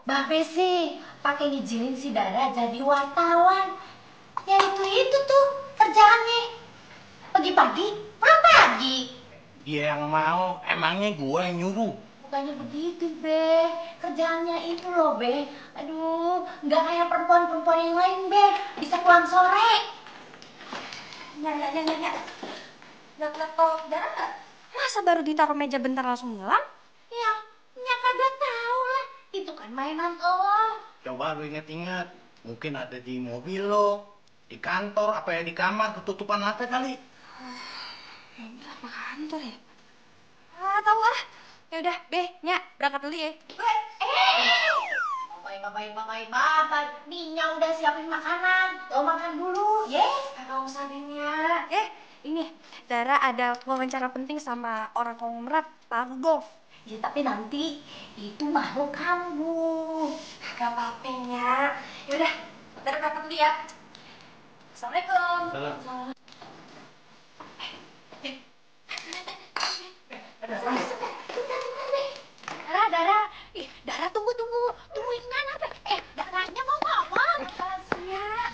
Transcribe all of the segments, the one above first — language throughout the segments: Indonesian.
Babe sih pakai ngizinin si Dara jadi wartawan. Ya itu tuh kerjaannya. Pagi-pagi, pulang pagi. Dia yang mau, emangnya gue yang nyuruh. Bukannya begitu, Be. Kerjaannya itu loh, Be. Aduh, nggak kayak perempuan-perempuan yang lain, Be. Bisa pulang sore. Nyak. Nggak kalau Dara nggak? Masa baru ditaruh meja bentar langsung ngilang? Ya, Nyak kagak tahu lah. Itu kan mainan lo. Coba lu inget-inget, mungkin ada di mobil lo, di kantor, apa ya di kamar, ketutupan mata kali. Mobil apa kantor ya? Ah, tahu ah. Ya udah, Be, Nyak, berangkat dulu ya. Bapak, Ninya udah siapin makanan. Lo makan dulu, ye. Kagak usah deh, Nyak. Ini, Dara ada wawancara penting sama orang konglomerat, Pak Rudolf. Ya tapi nanti itu makhluk kamu. Gak apa-apa, Nyak. Ya udah, Dara berangkat dulu ya. Assalamualaikum. Salam. Dara. Ih, Dara tunggu. Tungguin mana, Pe? Daranya mau ngomong.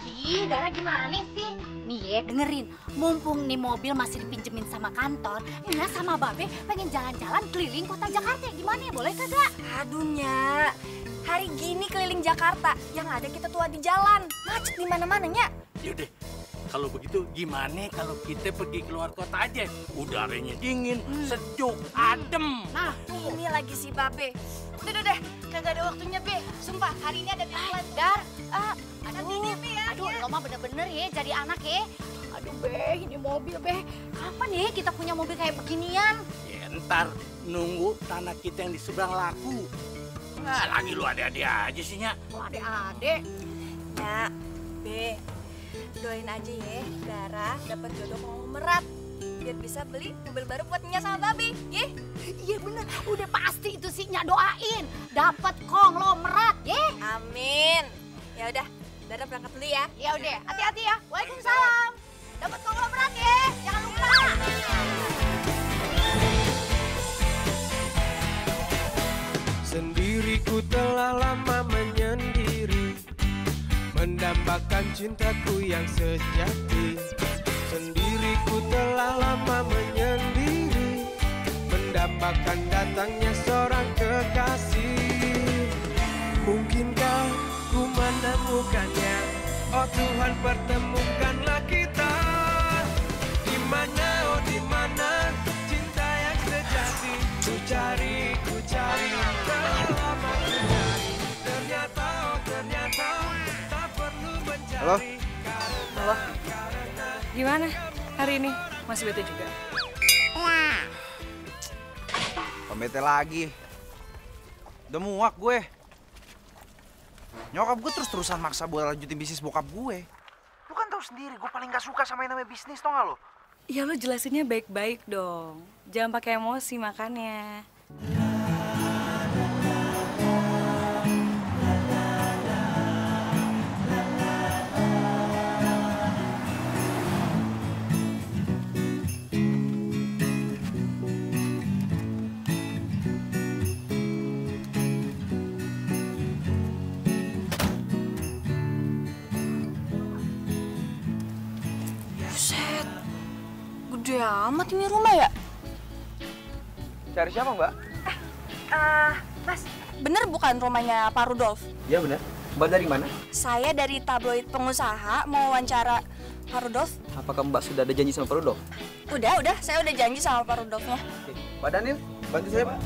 Ih, Dara gimana sih? Nih ya, dengerin. Mumpung nih mobil masih dipinjemin sama kantor, Nia sama Babe pengen jalan-jalan keliling kota Jakarta. Gimana ya, boleh kagak? Aduh, Nyak. Hari gini keliling Jakarta, yang ada kita tua di jalan. Macet di mana-mana, Nyak. Yaudah, kalau begitu gimana kalau kita pergi keluar kota aja? Udaranya dingin, sejuk, adem. Nah, ini lagi si Babe. Udah, kagak ada waktunya, Be. Sumpah, hari ini ada deadline. Aduh, lo mah bener-bener ya jadi anak ya. Aduh, Be, ini mobil, Be. Kapan ya kita punya mobil kayak beginian? Ya ntar nunggu tanah kita yang di seberang laku. Nah, lagi lu ada-ada aja sih, Nyak. Oh, adek-adek. Nyak, Be, doain aja ya, Dara dapat jodoh konglomerat. Biar bisa beli mobil baru buat Nya sama Babe, ye? Iya bener, udah pasti itu sih Nya doain. Dapat konglomerat, ye. Amin. Ya udah, Dara berangkat dulu ya. Ya udah, hati-hati ya. Waalaikumsalam. Dapat konglomerat ya, jangan lupa. Sendiriku telah lama menyendiri, mendambakan cintaku yang sejati. Sendiriku telah lama menyendiri, mendambakan datangnya seorang kekasih. Mungkinkah ku menemukannya? Oh Tuhan, pertemukanlah kita. Di mana, oh di mana cinta yang sejati? Ku cari, telah lama ku cari. Ternyata, oh ternyata tak perlu mencari. Halo? Halo? Gimana hari ini? Masih bete juga? Pembete lagi. Udah muak gue. Nyokap gue terus-terusan maksa buat lanjutin bisnis bokap gue. Lu kan tahu sendiri, gue paling gak suka sama yang namanya bisnis, tau gak lo? Ya lo jelasinnya baik-baik dong. Jangan pakai emosi makannya. Buset, gede amat ini rumah ya? Cari siapa, Mbak? Mas, bener bukan rumahnya Pak Rudolf? Iya bener. Mbak dari mana? Saya dari tabloid pengusaha mau wawancara Pak Rudolf. Apakah Mbak sudah ada janji sama Pak Rudolf? Udah, saya udah janji sama Pak Rudolfnya. Oke. Pak Daniel, bantu saya, Pak.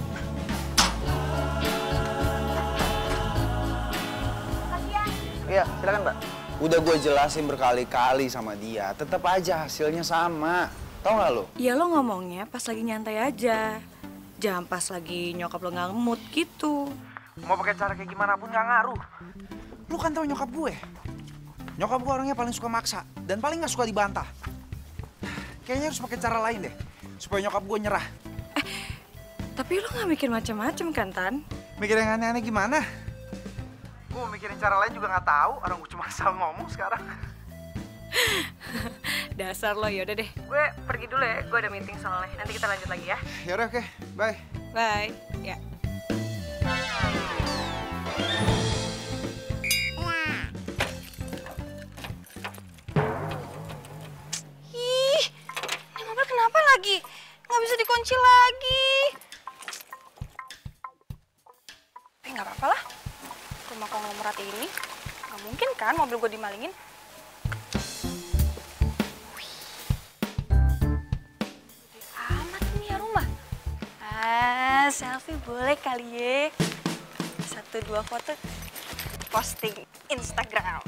Makasih ya. Iya, silakan, Mbak. Udah gue jelasin berkali-kali sama dia, tetap aja hasilnya sama. Tau gak lo? Ya lo ngomongnya pas lagi nyantai aja. Jangan pas lagi nyokap lo nggak mood gitu. Mau pakai cara kayak gimana pun gak ngaruh. Lu kan tau nyokap gue. Nyokap gue orangnya paling suka maksa dan paling gak suka dibantah. Kayaknya harus pakai cara lain deh, supaya nyokap gue nyerah. Tapi lo nggak mikir macam-macam kan, Tan? Mikir yang aneh-aneh gimana? Gue mau mikirin cara lain juga gak tahu. Orang gue cuma asal ngomong sekarang. Dasar lo, yaudah deh. Gue pergi dulu ya, gue ada meeting soalnya. Nanti kita lanjut lagi ya. Yaudah, oke. Bye. Bye. Ya. konglomerat ini. Gak mungkin kan mobil gue dimalingin. Wih. Gede amat nih ya rumah. Selfie boleh kali ya. 1-2 foto posting Instagram.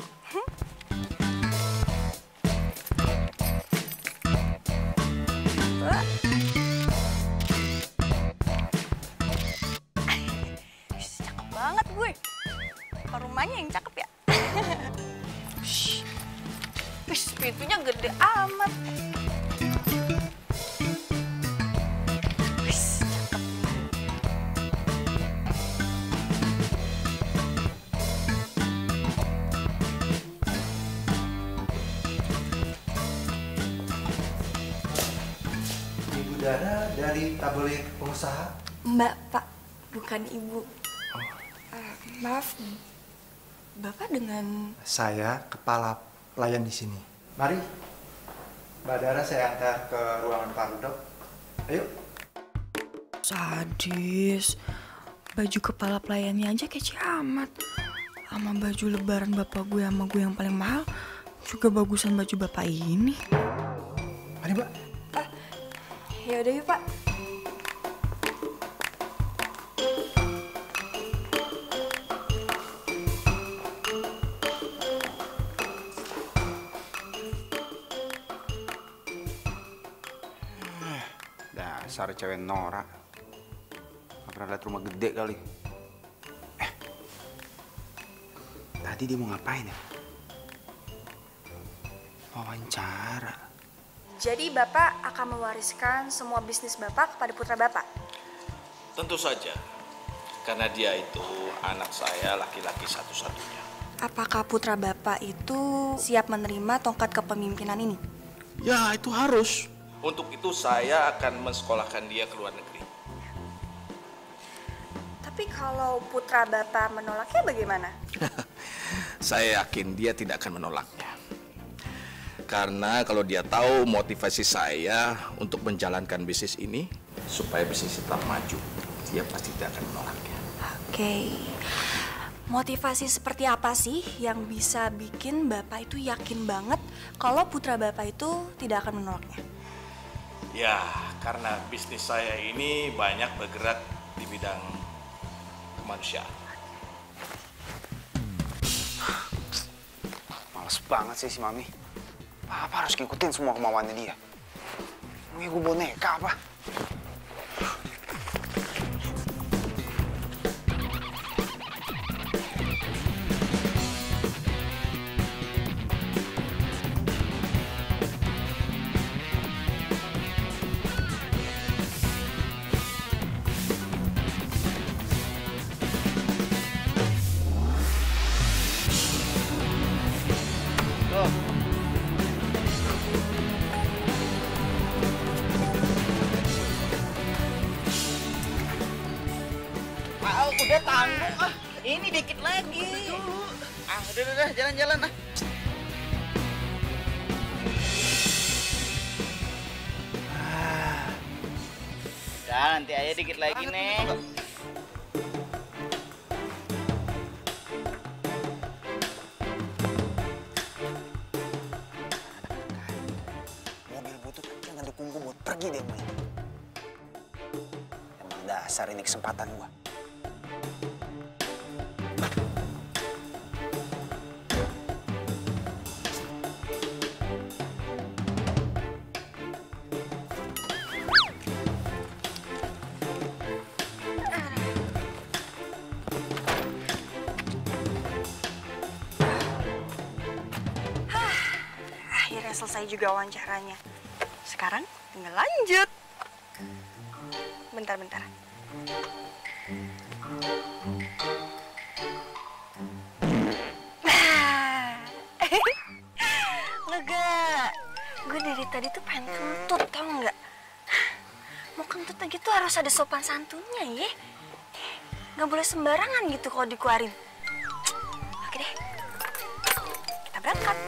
Cakep banget gue. Rumahnya yang cakep ya. Wih, pintunya gede amat. Wih, cakep. Ibu Dara dari tabloid pengusaha. Mbak, Pak, bukan Ibu. Maaf, Bapak dengan... Saya kepala pelayan di sini. Mari, Mbak Dara saya antar ke ruangan Pak Rudolf. Ayo. Sadis. Baju kepala pelayannya aja kece amat. Sama baju lebaran bapak gue sama gue yang paling mahal juga bagusan baju bapak ini. Mari, Mbak. Ya udah yuk, Pak. Dasar cewek norak. Gak pernah lihat rumah gede kali. Tadi dia mau ngapain ya? Wawancara. Jadi Bapak akan mewariskan semua bisnis Bapak kepada putra Bapak? Tentu saja, karena dia itu anak saya laki-laki satu-satunya. Apakah putra Bapak itu siap menerima tongkat kepemimpinan ini? Ya, itu harus. Untuk itu saya akan mensekolahkan dia ke luar negeri. Tapi kalau putra Bapak menolaknya bagaimana? Saya yakin dia tidak akan menolaknya. Karena kalau dia tahu motivasi saya untuk menjalankan bisnis ini, supaya bisnis tetap maju, dia pasti tidak akan menolaknya. Oke. Motivasi seperti apa sih yang bisa bikin Bapak itu yakin banget kalau putra Bapak itu tidak akan menolaknya? Ya, karena bisnis saya ini banyak bergerak di bidang kemanusiaan. Males banget sih si Mami. Apa harus ngikutin semua kemauannya dia? Emangnya gue boneka apa? Udah tanggung ah, ini dikit lagi. Udah jalan-jalan ah. Udah nanti aja dikit lagi nih. Mobil butut jangan dukung gue buat pergi deh main. Emang dasar ini kesempatan gue. Akhirnya selesai juga wawancaranya. Sekarang tinggal lanjut. Bentar. Lega. Gue dari tadi tuh pengen kentut, tau nggak? Mau kentut aja tuh harus ada sopan santunnya ya. Nggak boleh sembarangan gitu kalau dikeluarin. Oke deh, kita berangkat.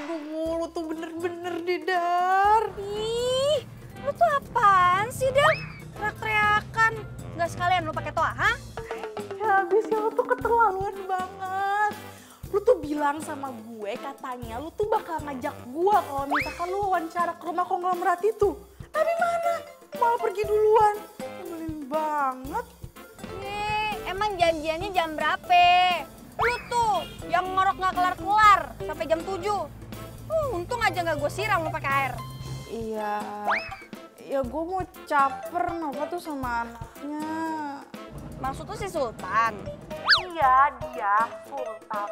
Aduh, lu tuh bener-bener di Dar. Ih, lu tuh apaan sih, Del? Teriak-teriakan. Nggak sekalian lu pakai toa, ha? Ya habisnya lu tuh keterlaluan banget. Lu tuh bilang sama gue katanya lu tuh bakal ngajak gue kalau misalkan lu wawancara ke rumah konglomerat itu. Tapi mana? Malah pergi duluan. Nyebelin banget. Emang janjiannya jam berapa? Lu tuh yang ngorok nggak kelar-kelar sampai jam 7. Untung aja nggak gue siram lu pakai air. Iya, ya gue mau caper Nova tuh sama anaknya. Maksud tuh si Sultan? Iya, dia Sultan.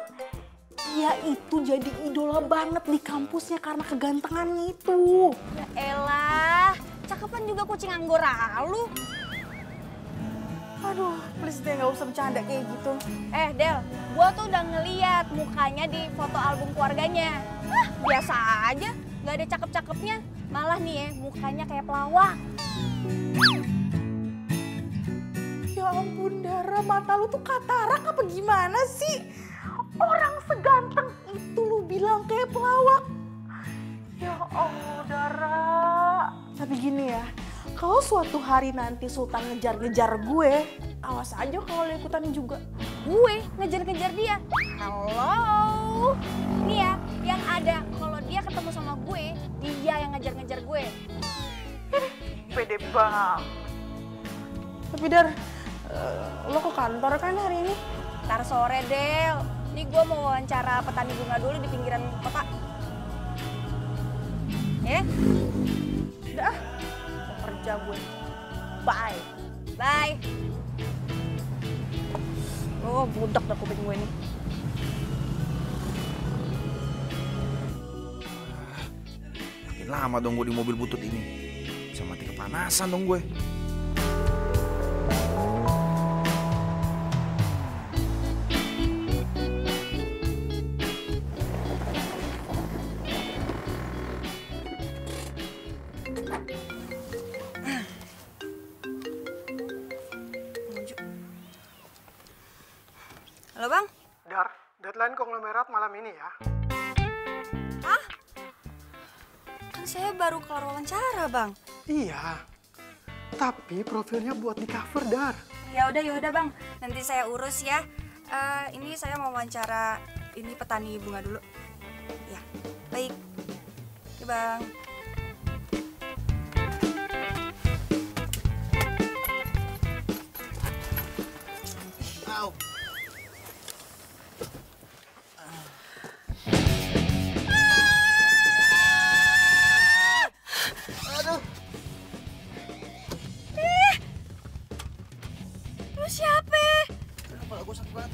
Dia itu jadi idola banget di kampusnya karena kegantengannya itu. Ya elah, cakepan juga kucing anggora lu. Aduh, please deh gak usah bercanda kayak gitu. Del, gua tuh udah ngeliat mukanya di foto album keluarganya. Biasa aja, nggak ada cakep-cakepnya. Malah nih ya, mukanya kayak pelawak. Ya ampun Dara, mata lu tuh katarak apa gimana sih? Orang seganteng itu lu bilang kayak pelawak. Ya Allah Dara. Tapi gini ya, kalau suatu hari nanti Sultan ngejar-ngejar gue, awas aja kalau lu ikutan juga. Gue ngejar-ngejar dia. Halo. Nih ya, yang ada kalau dia ketemu sama gue, dia yang ngejar-ngejar gue. Pede banget. Tapi Dar, lo ke kantor kan hari ini? Ntar sore, Del. Nih gue mau wawancara petani bunga dulu di pinggiran kota. Ya? Udah ah, mau kerja gue. Bye. Bye. Oh, budak dah kuping gue nih. Makin lama dong gue di mobil butut ini. Bisa mati kepanasan dong gue. Halo, Bang. Dar, deadline konglomerat malam ini ya. Kan saya baru kelar wawancara, Bang. Iya, tapi profilnya buat di cover, Dar. Ya udah, Bang. Nanti saya urus ya. Ini saya mau wawancara ini petani bunga dulu. Ya, baik. Oke, Bang. Lu siapa? Kepala gue sakit banget.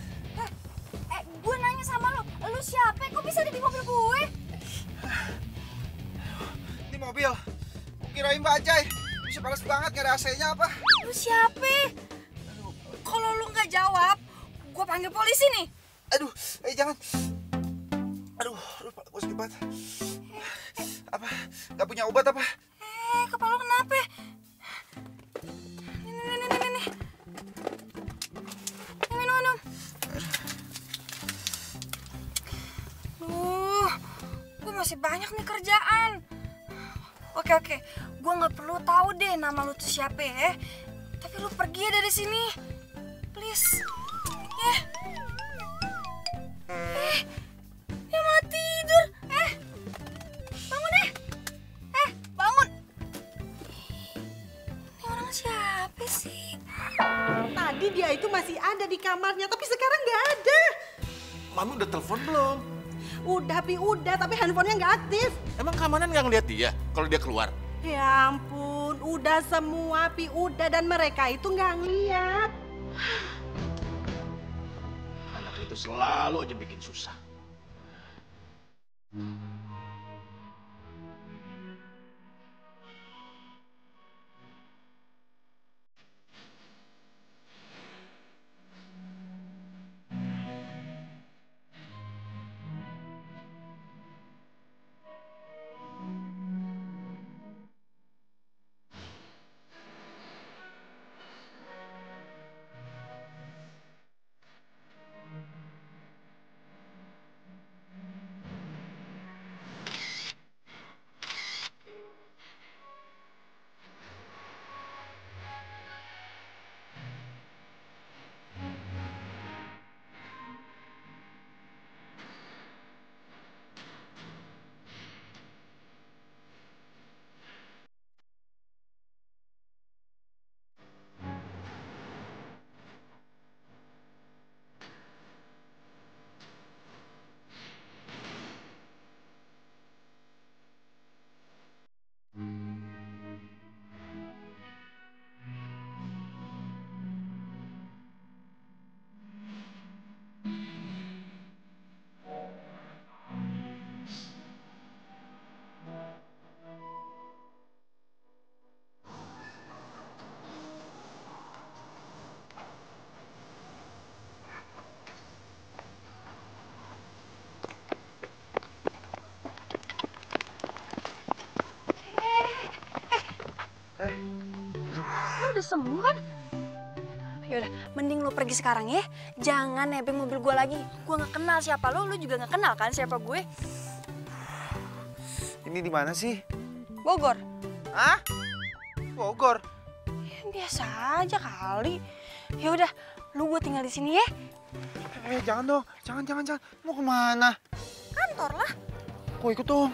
Gue nanya sama lu siapa? Kok bisa ada di mobil gue? Di mobil. Kirain bajai. Bisa panas banget, gak ada AC-nya apa? Lu siapa? Kalau lu nggak jawab, gue panggil polisi nih. Aduh, jangan. Aduh, kepala gue sakit banget. Apa? Gak punya obat apa? Kepala lu kenapa? Nih. Minum. Gue masih banyak nih kerjaan. Oke. Gue nggak perlu tahu deh nama lu tuh siapa ya. Tapi lu pergi ya dari sini. Please. Dia malah tidur. Bangun deh. Bangun. Ini orang siapa sih? Tadi dia itu masih ada di kamarnya, tapi sekarang nggak ada. Mami udah telepon belum? Udah, tapi handphonenya nggak aktif. Emang keamanan nggak ngeliat dia kalau dia keluar? Ya ampun, udah semua, udah, dan mereka itu nggak ngeliat. Anak itu selalu aja bikin susah. udah sembuh kan? Yaudah, mending lo pergi sekarang ya. Jangan nebeng mobil gue lagi. Gue nggak kenal siapa lo juga nggak kenal kan siapa gue. Ini di mana sih? Bogor. Hah? Bogor? Ya, biasa aja kali. Ya udah, lu gue tinggal di sini ya. Jangan dong, jangan. Mau kemana? Kantor lah. Kok ikut dong?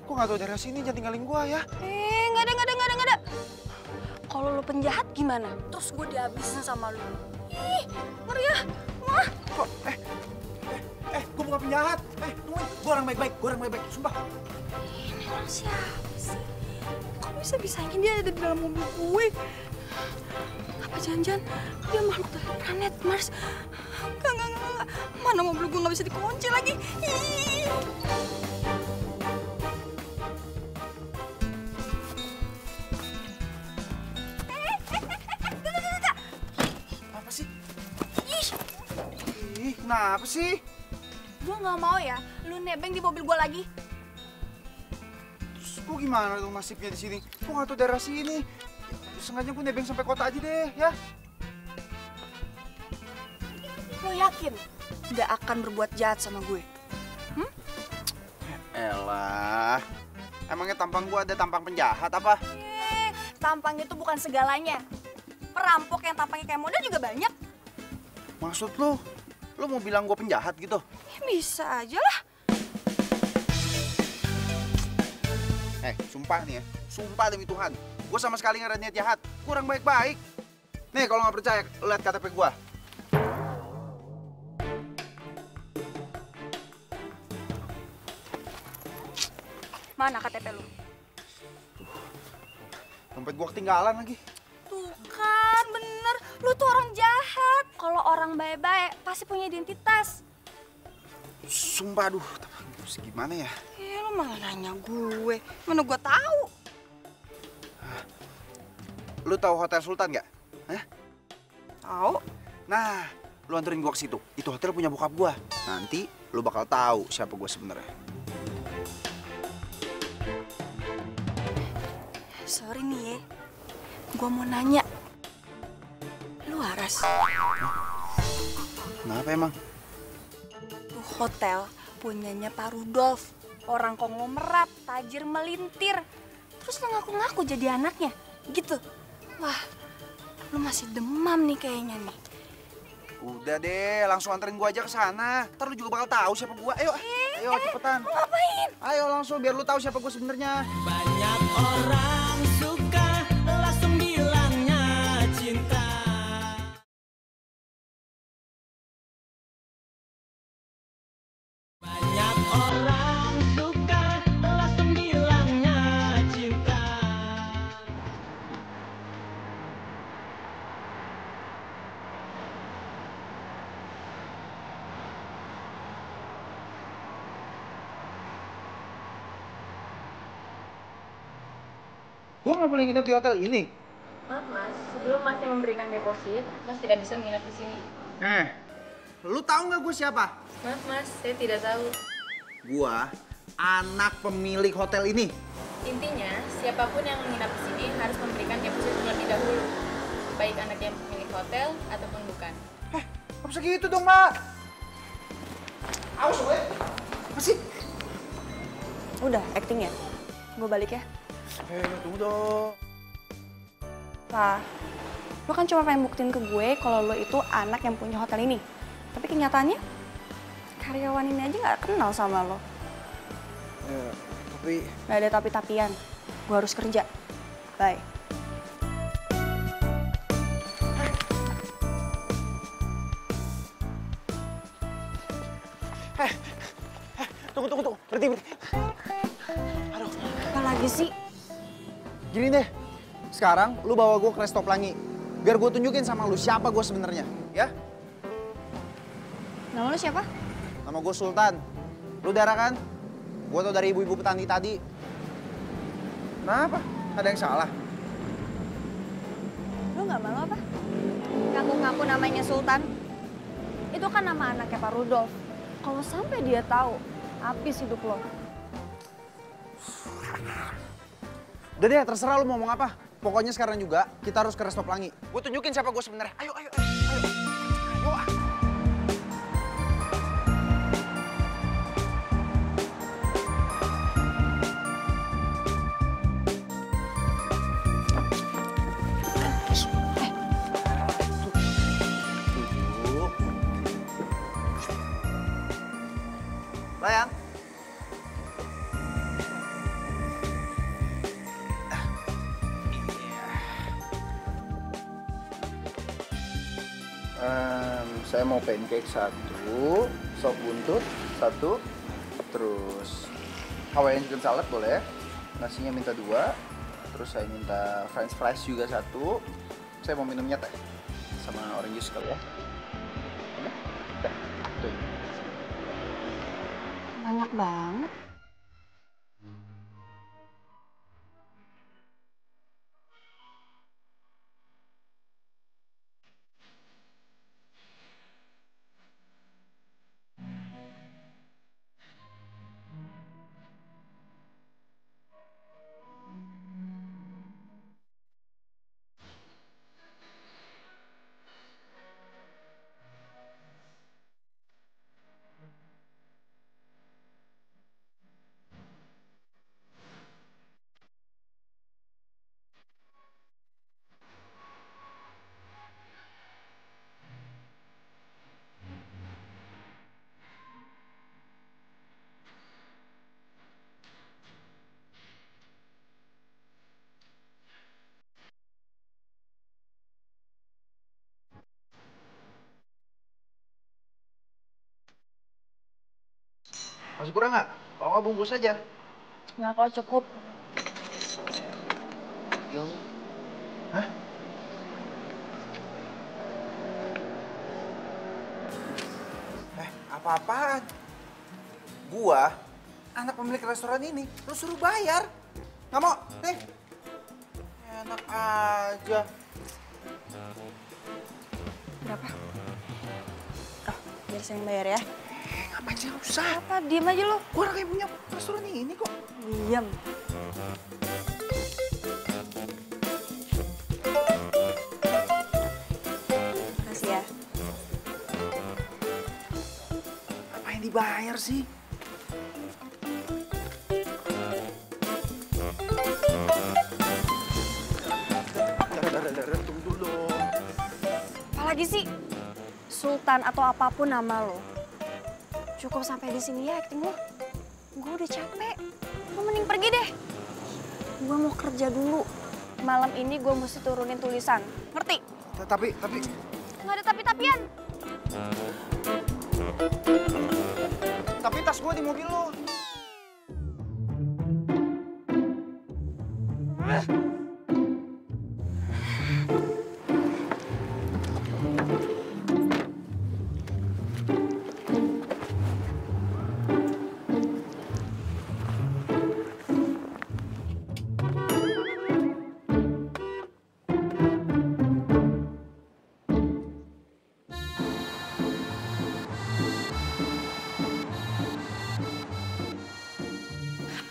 Kok nggak tahu daerah sini, jangan tinggalin gua ya. Nggak ada. Kalau lu penjahat gimana? Terus gue dihabisin sama lu. Ih, ngeri ya. Wah. Kok, gua bukan penjahat. Tungguin, gua orang baik-baik, sumpah. Ini orang siapa sih? Kok bisa-bisanya dia ada di dalam mobil gue? Apa jangan-jangan dia makhluk dari planet Mars? Enggak. Mana mobil gue nggak bisa dikunci lagi? Ih. Apa sih? Ih, kenapa sih? Gue nggak mau ya, lu nebeng di mobil gue lagi. Terus gua gimana dong nasibnya di sini? Gua nggak tahu daerah sini. Sengaja gua nebeng sampai kota aja deh, ya. Lo yakin nggak akan berbuat jahat sama gue? Elah, emangnya tampang gua ada tampang penjahat apa? Tampang itu bukan segalanya. Perampok yang tampangnya kayak model juga banyak. Maksud lu mau bilang gua penjahat gitu? Ya, bisa aja lah. Sumpah nih ya, sumpah demi Tuhan, gua sama sekali nggak ada niat jahat. Gua orang baik-baik. Nih kalau nggak percaya, lihat KTP gua. Mana KTP lu? Dompet gua ketinggalan lagi. Tuh kan, bener. Lu tuh orang jahat. Kalau orang baik-baik pasti punya identitas. Sumpah, aduh, terus gimana ya? Lu malah nanya gue. Mana gue tahu? Lu tahu Hotel Sultan nggak? Hah? Tahu. Nah, lu anterin gua ke situ. Itu hotel punya bokap gua. Nanti lu bakal tahu siapa gua sebenarnya. Sorry nih ya, gue mau nanya. Lu waras? Kenapa emang? Tuh hotel punyanya Pak Rudolf. Orang konglomerat, tajir melintir. Terus lu ngaku-ngaku jadi anaknya, gitu. Wah, lu masih demam nih kayaknya nih. Udah deh, langsung anterin gua aja ke sana. Ntar lu juga bakal tahu siapa gua. Ayo, cepetan. Lu ngapain? Ayo langsung biar lu tahu siapa gua sebenarnya. Banyak orang suka langsung bilangnya cinta. Banyak orang suka langsung bilangnya cinta. Gua nggak boleh nginep di hotel ini. Maaf mas, sebelum masnya memberikan deposit, mas tidak bisa menginap di sini. Lu tahu nggak gua siapa? Maaf mas, saya tidak tahu. Gua anak pemilik hotel ini. Intinya, siapapun yang menginap di sini harus memberikan deposit terlebih dahulu. Baik anak yang pemilik hotel ataupun bukan. Nggak bisa gitu dong, Mbak. Awas, gue. Apa sih? Udah, acting ya? Gue balik ya. Tunggu dong. Pak, lo kan cuma pengen buktiin ke gue kalau lo itu anak yang punya hotel ini. Tapi kenyataannya, karyawan ini aja nggak kenal sama lo. Ya, tapi... Nggak ada tapi-tapian. Gue harus kerja. Bye. Tunggu. Berhenti. Aduh, apa lagi sih? Gini deh, sekarang lu bawa gue ke Resto Pelangi. Biar gue tunjukin sama lu siapa gue sebenarnya, ya? Nama lu siapa? Nama gue Sultan. Lu darah kan? Gue tau dari ibu-ibu petani tadi. Kenapa? Ada yang salah? Lu nggak malu apa? Ngaku-ngaku namanya Sultan. Itu kan nama anaknya Pak Rudolf. Kalau sampai dia tahu, habis hidup lo. Udah deh, terserah lu mau ngomong apa. Pokoknya sekarang juga kita harus ke Resto Pelangi. Gue tunjukin siapa gue sebenarnya. Ayo. Ayo. Layang. Saya mau pancake 1, sop buntut 1, terus Hawaiian chicken salad boleh, nasinya minta 2, terus saya minta french fries juga 1, saya mau minumnya teh sama orange juice kali ya. Oke? Teh, tuh. Banyak banget. Masih kurang nggak? Kalau nggak bungkus aja. Nggak kok, cukup. Hah? Apa-apaan? Gua, anak pemilik restoran ini, lu suruh bayar. Nggak mau? Nih. Enak aja. Berapa? Oh, biar saya yang bayar ya. Ngapain sih? Nggak usah. Apa? Diam aja lo. Gua orang yang punya restoran ini kok. Diam. Makasih ya. Ngapain dibayar sih? Dar, tunggu dulu. Apalagi sih? Sultan atau apapun nama lo. Cukup sampai di sini ya acting lo. Gue udah capek. Lo mending pergi deh. Gue mau kerja dulu. Malam ini gue mesti turunin tulisan. Ngerti? Tapi... Nggak ada tapi-tapian. Tapi tas gue di mobil lo.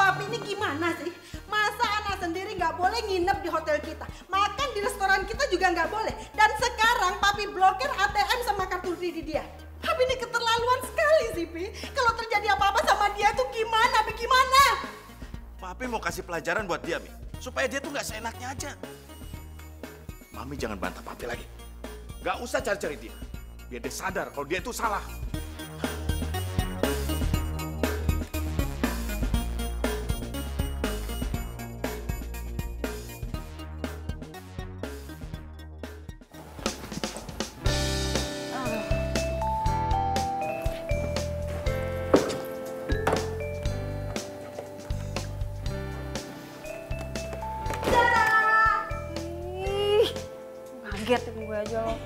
Papi ini gimana sih? Masa anak sendiri nggak boleh nginep di hotel kita? Makan di restoran kita juga nggak boleh. Dan sekarang Papi blokir ATM sama kartu kredit dia. Papi ini keterlaluan sekali sih, Pi. Kalau terjadi apa-apa sama dia tuh gimana, Pi? Gimana? Papi mau kasih pelajaran buat dia, Mi. Supaya dia tuh nggak seenaknya aja. Mami jangan bantah Papi lagi. Nggak usah cari-cari dia. Biar dia sadar kalau dia itu salah. Kaget gue aja lo.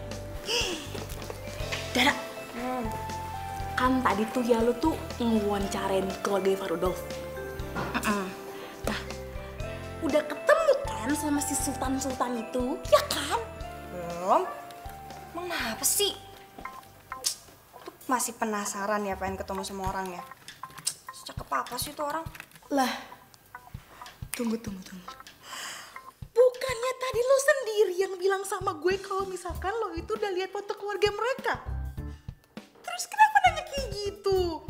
Dara, kan tadi tuh ya lu tuh ngewawancarain keluarga Pak Rudolf. Nah, udah ketemu kan sama si Sultan itu, ya kan? Belum. Emang kenapa sih? Tuh masih penasaran ya pengen ketemu sama orangnya. Secakep apa sih tuh orang? Lah, tunggu. Bukannya sendiri yang bilang sama gue kalau misalkan lo itu udah lihat foto keluarga mereka. Terus kenapa nanya kayak gitu?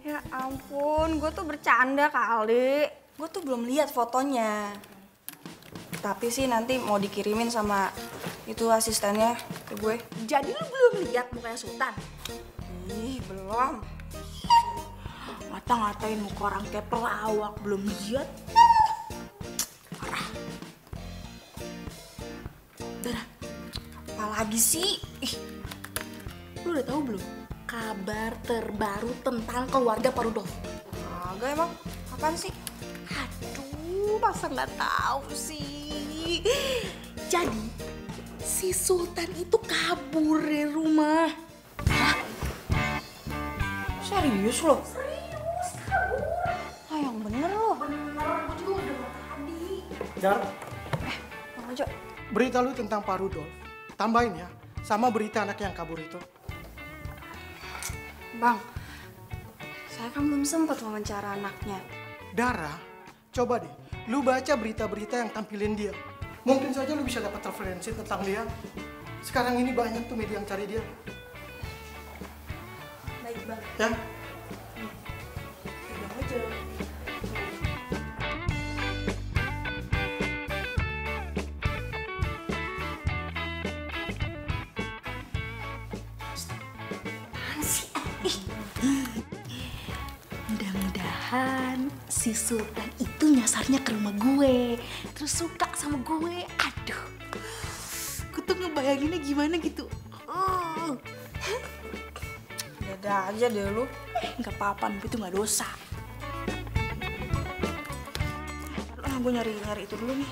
Ya ampun, gue tuh bercanda kali. Gue tuh belum lihat fotonya. Tapi sih nanti mau dikirimin sama itu asistennya ke gue. Jadi lo belum lihat mukanya Sultan? Ih, belum. Ngata-ngatain muka orang kayak pelawak, belum lihat. Parah. Dara, Apalagi sih? Ih, lo udah tahu belum kabar terbaru tentang keluarga Pak Rudolf? agak emang. Apaan sih? Aduh, masa nggak tahu sih? Jadi, si Sultan itu kabur dari rumah. Hah? Serius lo? Serius, kabur. Ah, yang bener lo. Bener, gue juga udah tadi. Dar, Bang Ojo. berita lu tentang Pak Rudolf. Tambahin ya, sama berita anak yang kabur itu. Bang, saya kan belum sempat wawancara anaknya. Dara, coba deh, lu baca berita-berita yang tampilin dia. Mungkin saja lu bisa dapat referensi tentang dia. Sekarang ini banyak tuh media yang cari dia. Baik, Bang. Ya? Bang Ojo. Mudah-mudahan si Sultan itu nyasarnya ke rumah gue, terus suka sama gue. Aduh, gue tuh ngebayanginnya gimana gitu. Beda aja deh lu. Nggak apa-apa, tapi itu nggak dosa. Gue nyari itu dulu nih.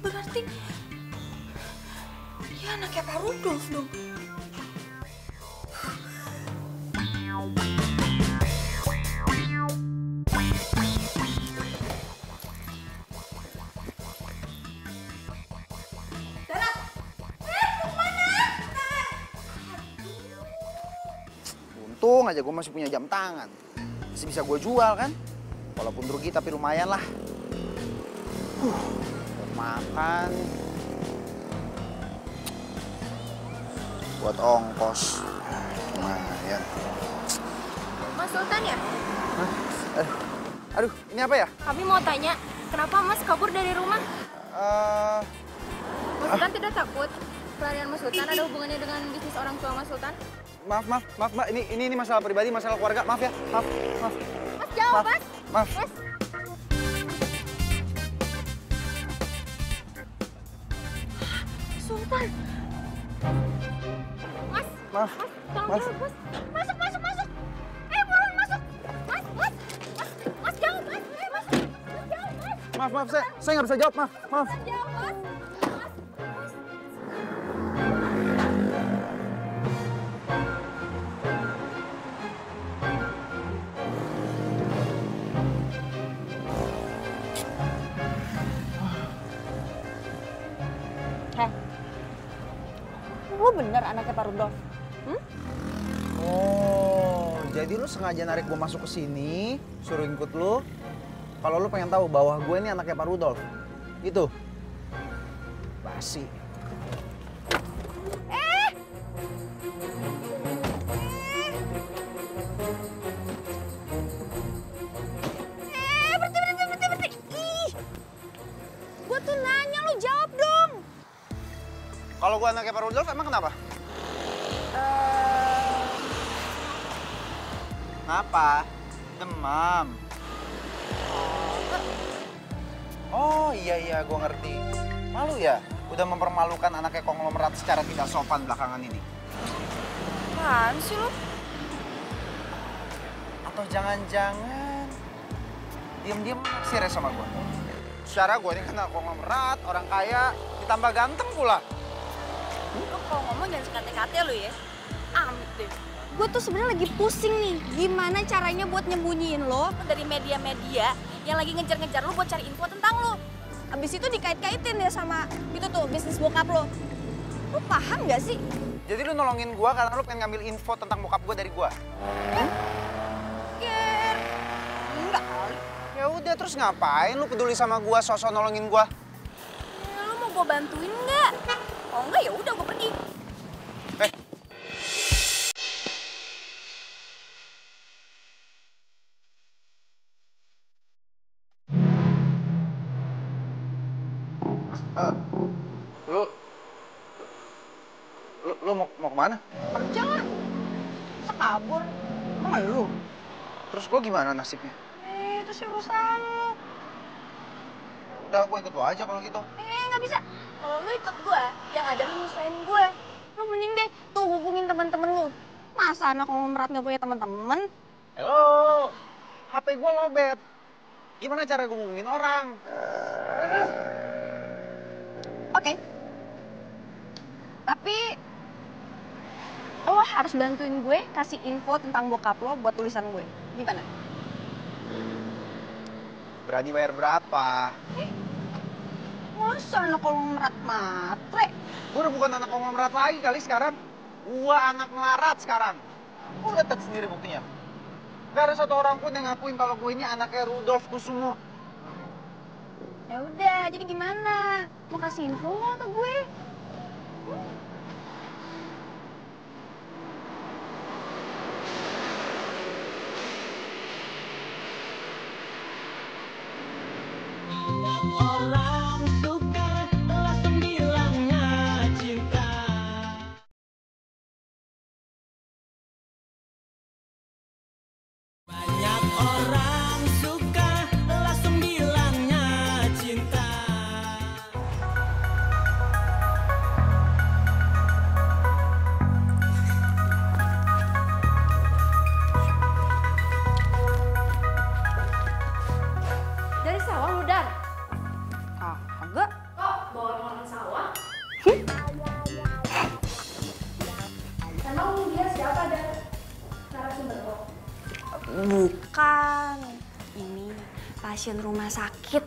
Berarti dia anaknya Pak Rudolf dong. Untung aja gue masih punya jam tangan. Masih bisa gue jual kan? Walaupun rugi tapi lumayan lah. Makan. Buat ongkos. Lumayan. Mas Sultan ya? Hah? Aduh, ini apa ya? Kami mau tanya, kenapa Mas kabur dari rumah? Mas Sultan tidak takut pelarian Mas Sultan ada hubungannya dengan bisnis orang tua Mas Sultan? Maaf, Mbak. Ini masalah pribadi, masalah keluarga. Maaf ya. Maaf. Mas jawab, Mas. Maaf. Mas. Sultan. Mas. Maaf. Tolong Mas. jawab, Mas. Masuk. Buruan masuk. Mas jawab, Mas. Masuk. Mas jawab, Mas. Maaf, saya nggak bisa jawab, maaf. Mas jawab, Mas. Lo bener anaknya Pak Rudolf? Oh, jadi lu sengaja narik gue masuk ke sini, suruh ikut lu. Kalau lu pengen tahu bahwa gue ini anaknya Pak Rudolf. Gitu. Basi. Berhenti. Ih, gue tuh nanya, lo jawab dong. Kalau gue anaknya Pak Rudolf, emang kenapa? Kenapa? Demam. Oh iya, gue ngerti. Malu ya? Udah mempermalukan anaknya konglomerat secara tidak sopan belakangan ini. Apaan sih lu? Atau jangan-jangan diam-diam naksir ya sama gue? Secara gue ini kan konglomerat, orang kaya, ditambah ganteng pula. Lu kalau ngomong jangan sekate-kate lu ya. Amit deh. Gue tuh sebenarnya lagi pusing nih, gimana caranya buat nyembunyiin lo dari media-media yang lagi ngejar-ngejar lo buat cari info tentang lo. Abis itu dikait-kaitin ya sama itu tuh bisnis bokap lo. Lo paham gak sih? Jadi lu nolongin gue karena lu pengen ngambil info tentang bokap gue dari gue? Ger, enggak kali. Ya udah, terus ngapain lu peduli sama gue, sosok nolongin gue? Lo mau gue bantuin nggak? Oh enggak ya udah gue pergi. Lu mau kemana? Kerja lah. Masa kabur? Emang lu? Terus gue gimana nasibnya? Itu sih urusan lo. Udah, gue ikut lu aja kalau gitu. Nggak bisa. Kalau lu ikut gue, yang ada lu nyusahin gue. Lu mending deh tuh hubungin temen-temen lu. Masa anak konglomerat nggak punya temen-temen? Halo, HP gue lobet. Gimana cara gue ngomongin orang? Oke. Tapi lo harus bantuin gue kasih info tentang bokap lo buat tulisan gue. Gimana? Berani bayar berapa? Masa anak konglomerat matre? Gue udah bukan anak konglomerat lagi kali sekarang. Gue anak melarat sekarang. Gue lihat sendiri buktinya. Gak ada satu orang pun yang ngakuin kalau gue ini anaknya Rudolf Kusumo. Ya udah, jadi gimana? Mau kasih info nggak ke gue? Orang suka langsung bilangnya cinta. Banyak orang suka langsung bilangnya cinta. Dari sawah lu, Dar? Kagak. Kok bawa orang sawah? Emang dia siapa, Dan? Narasumber lo? Bukan. Ini pasien rumah sakit.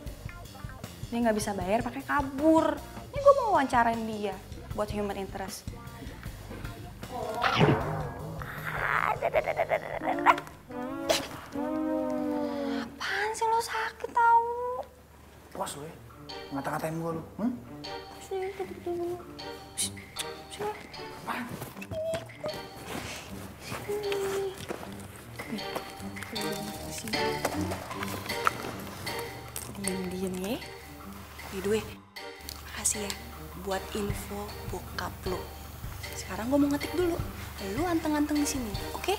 Dia nggak bisa bayar pakai kabur. Ini gue mau wawancarain dia buat human interest. Apaan sih lo sakit tau? Puas lu ya? Ngata-ngatain gue lu. Sini. Apaan? Diem ya. By the way, makasih ya buat info bokap lo. Sekarang gue mau ngetik dulu. Lu anteng-anteng di sini, oke?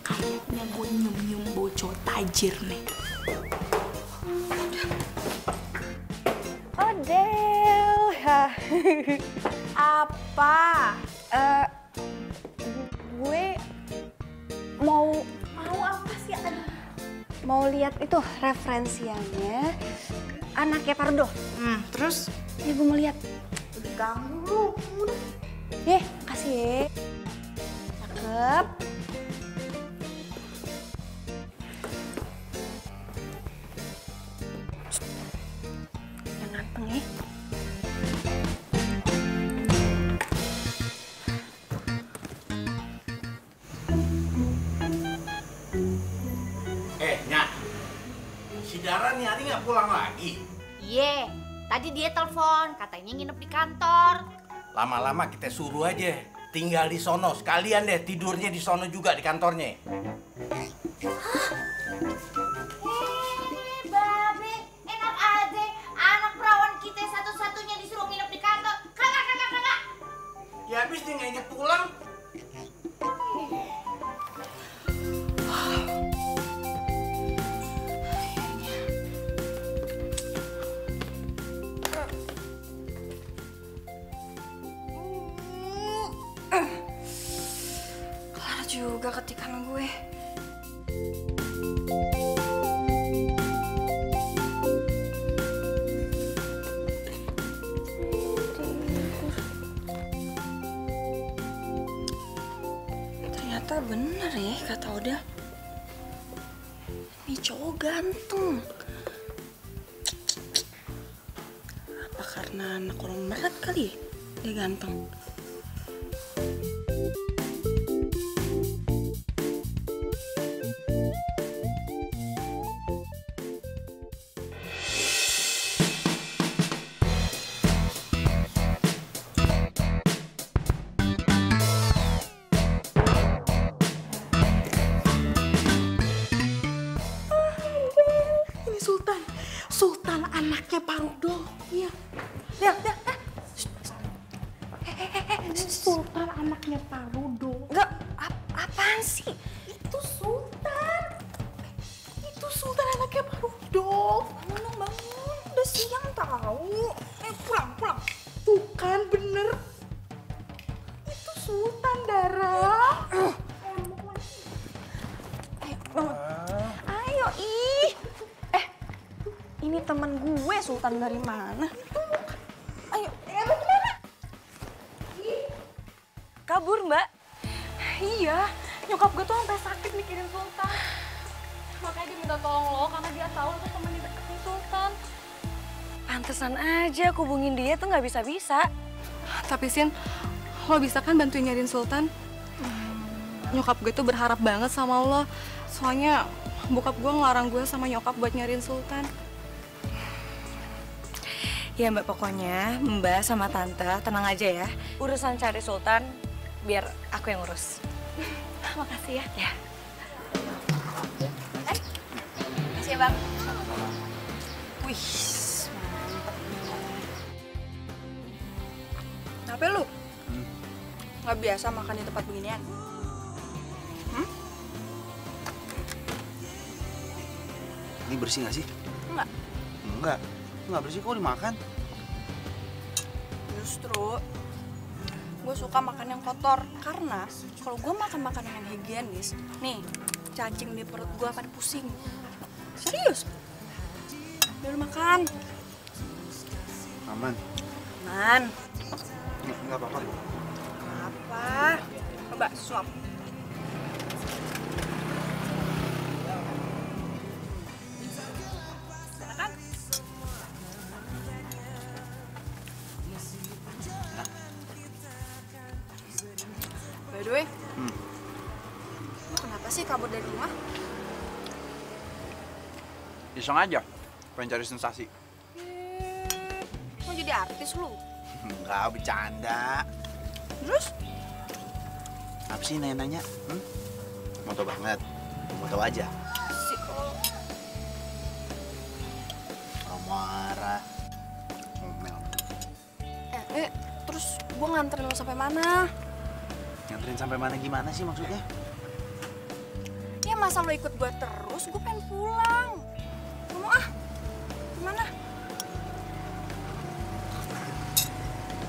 Kayaknya gue nyium-nyium bocor tajir nih. Odel, apa? Gue mau apa sih? Mau lihat itu referensiannya anaknya Pardo. Terus? Ya gue mau lihat. Ganggu lu. Kasih ya. Cakep. Yang ganteng ya. Nyak, si Dara nih hari nggak pulang lagi? Iya, tadi dia telepon, katanya nginep di kantor. Lama-lama kita suruh aja tinggal di sono, sekalian deh tidurnya di sono juga di kantornya. Babe, enak aja anak perawan kita satu-satunya disuruh nginep di kantor. Kagak. Ya habis dia nggak pulang, juga ketikan gue. Ternyata bener ya kata Oda. Ini cowok ganteng. Apa karena anak orang berat kali ya? Dia ganteng. Ini Sultan anaknya Pak Rudolf. Iya. Lihat. Sultan anaknya Pak Rudolf. Enggak, apaan sih? Itu Sultan anaknya Pak Rudolf. Bangun, udah siang tahu. Pulang. Tuh kan bener. Itu Sultan, Dara. Ayo, ih. Ini teman gue, Sultan dari mana? Ayo, Lu kemana? kabur, Mbak. Iya, nyokap gue tuh sampai sakit mikirin Sultan. Makanya dia minta tolong lo karena dia tahu lo tuh temen di dekatnya Sultan. Pantesan aja aku hubungin dia tuh nggak bisa-bisa. Tapi Sin, lo bisa kan bantuin nyariin Sultan? Nyokap gue tuh berharap banget sama lo. Soalnya bokap gue ngelarang gue sama nyokap buat nyariin Sultan. Ya Mbak, pokoknya Mbak sama Tante tenang aja ya. Urusan cari Sultan biar aku yang urus. Makasih ya. Ya. Makasih ya, Bang. Wih, mantep nih. Kenapa lu? Nggak biasa makan di tempat beginian? Ini bersih nggak sih? Enggak. Nggak bersih kok dimakan. Justru gue suka makan yang kotor karena kalau gue makan makanan yang higienis, nih cacing di perut gue pada pusing. Serius? Udah makan? Aman. Man. Nggak apa-apa. Apa? Coba suap. Makan? By the way, lu kenapa sih kabur dari rumah? Iseng aja, pengen cari sensasi. Mau jadi artis lu? Enggak, bercanda. Terus? Apa sih nanya-nanya? Mau tau banget? Mau tau aja? Si Marah. Ngomel. Terus gue nganterin lo sampai mana? Nganterin sampai mana gimana sih maksudnya? Ya masa lo ikut gue terus, gue pengen pulang. Gak mau ah. Gimana?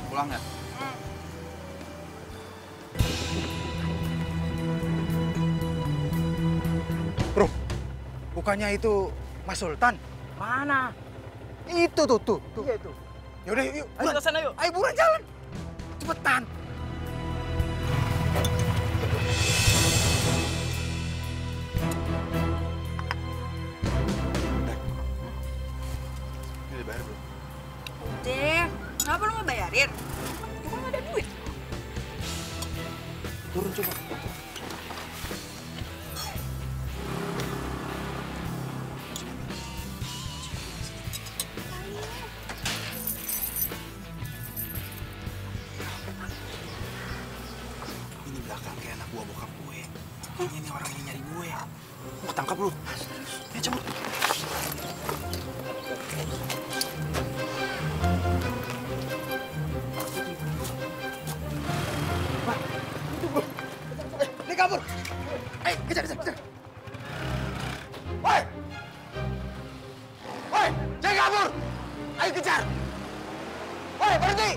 Pulang ya? Bro, bukannya itu Mas Sultan? Mana? Itu tuh. Iya itu. Yaudah yuk. Ayo ke sana yuk. Ayo buruan jalan. Cepetan. Ini dibayar belum? Udah, kenapa lo nggak bayarin? Gue kan nggak ada duit. Turun coba. Ini belakang kayak anak buah bokap gue. Kayaknya ini orang yang nyari gue. Mau ketangkap lu. Ya cabut. Ini kabur. Ayo kejar. Woi, jangan kabur. Ayo kejar. Woi, berhenti.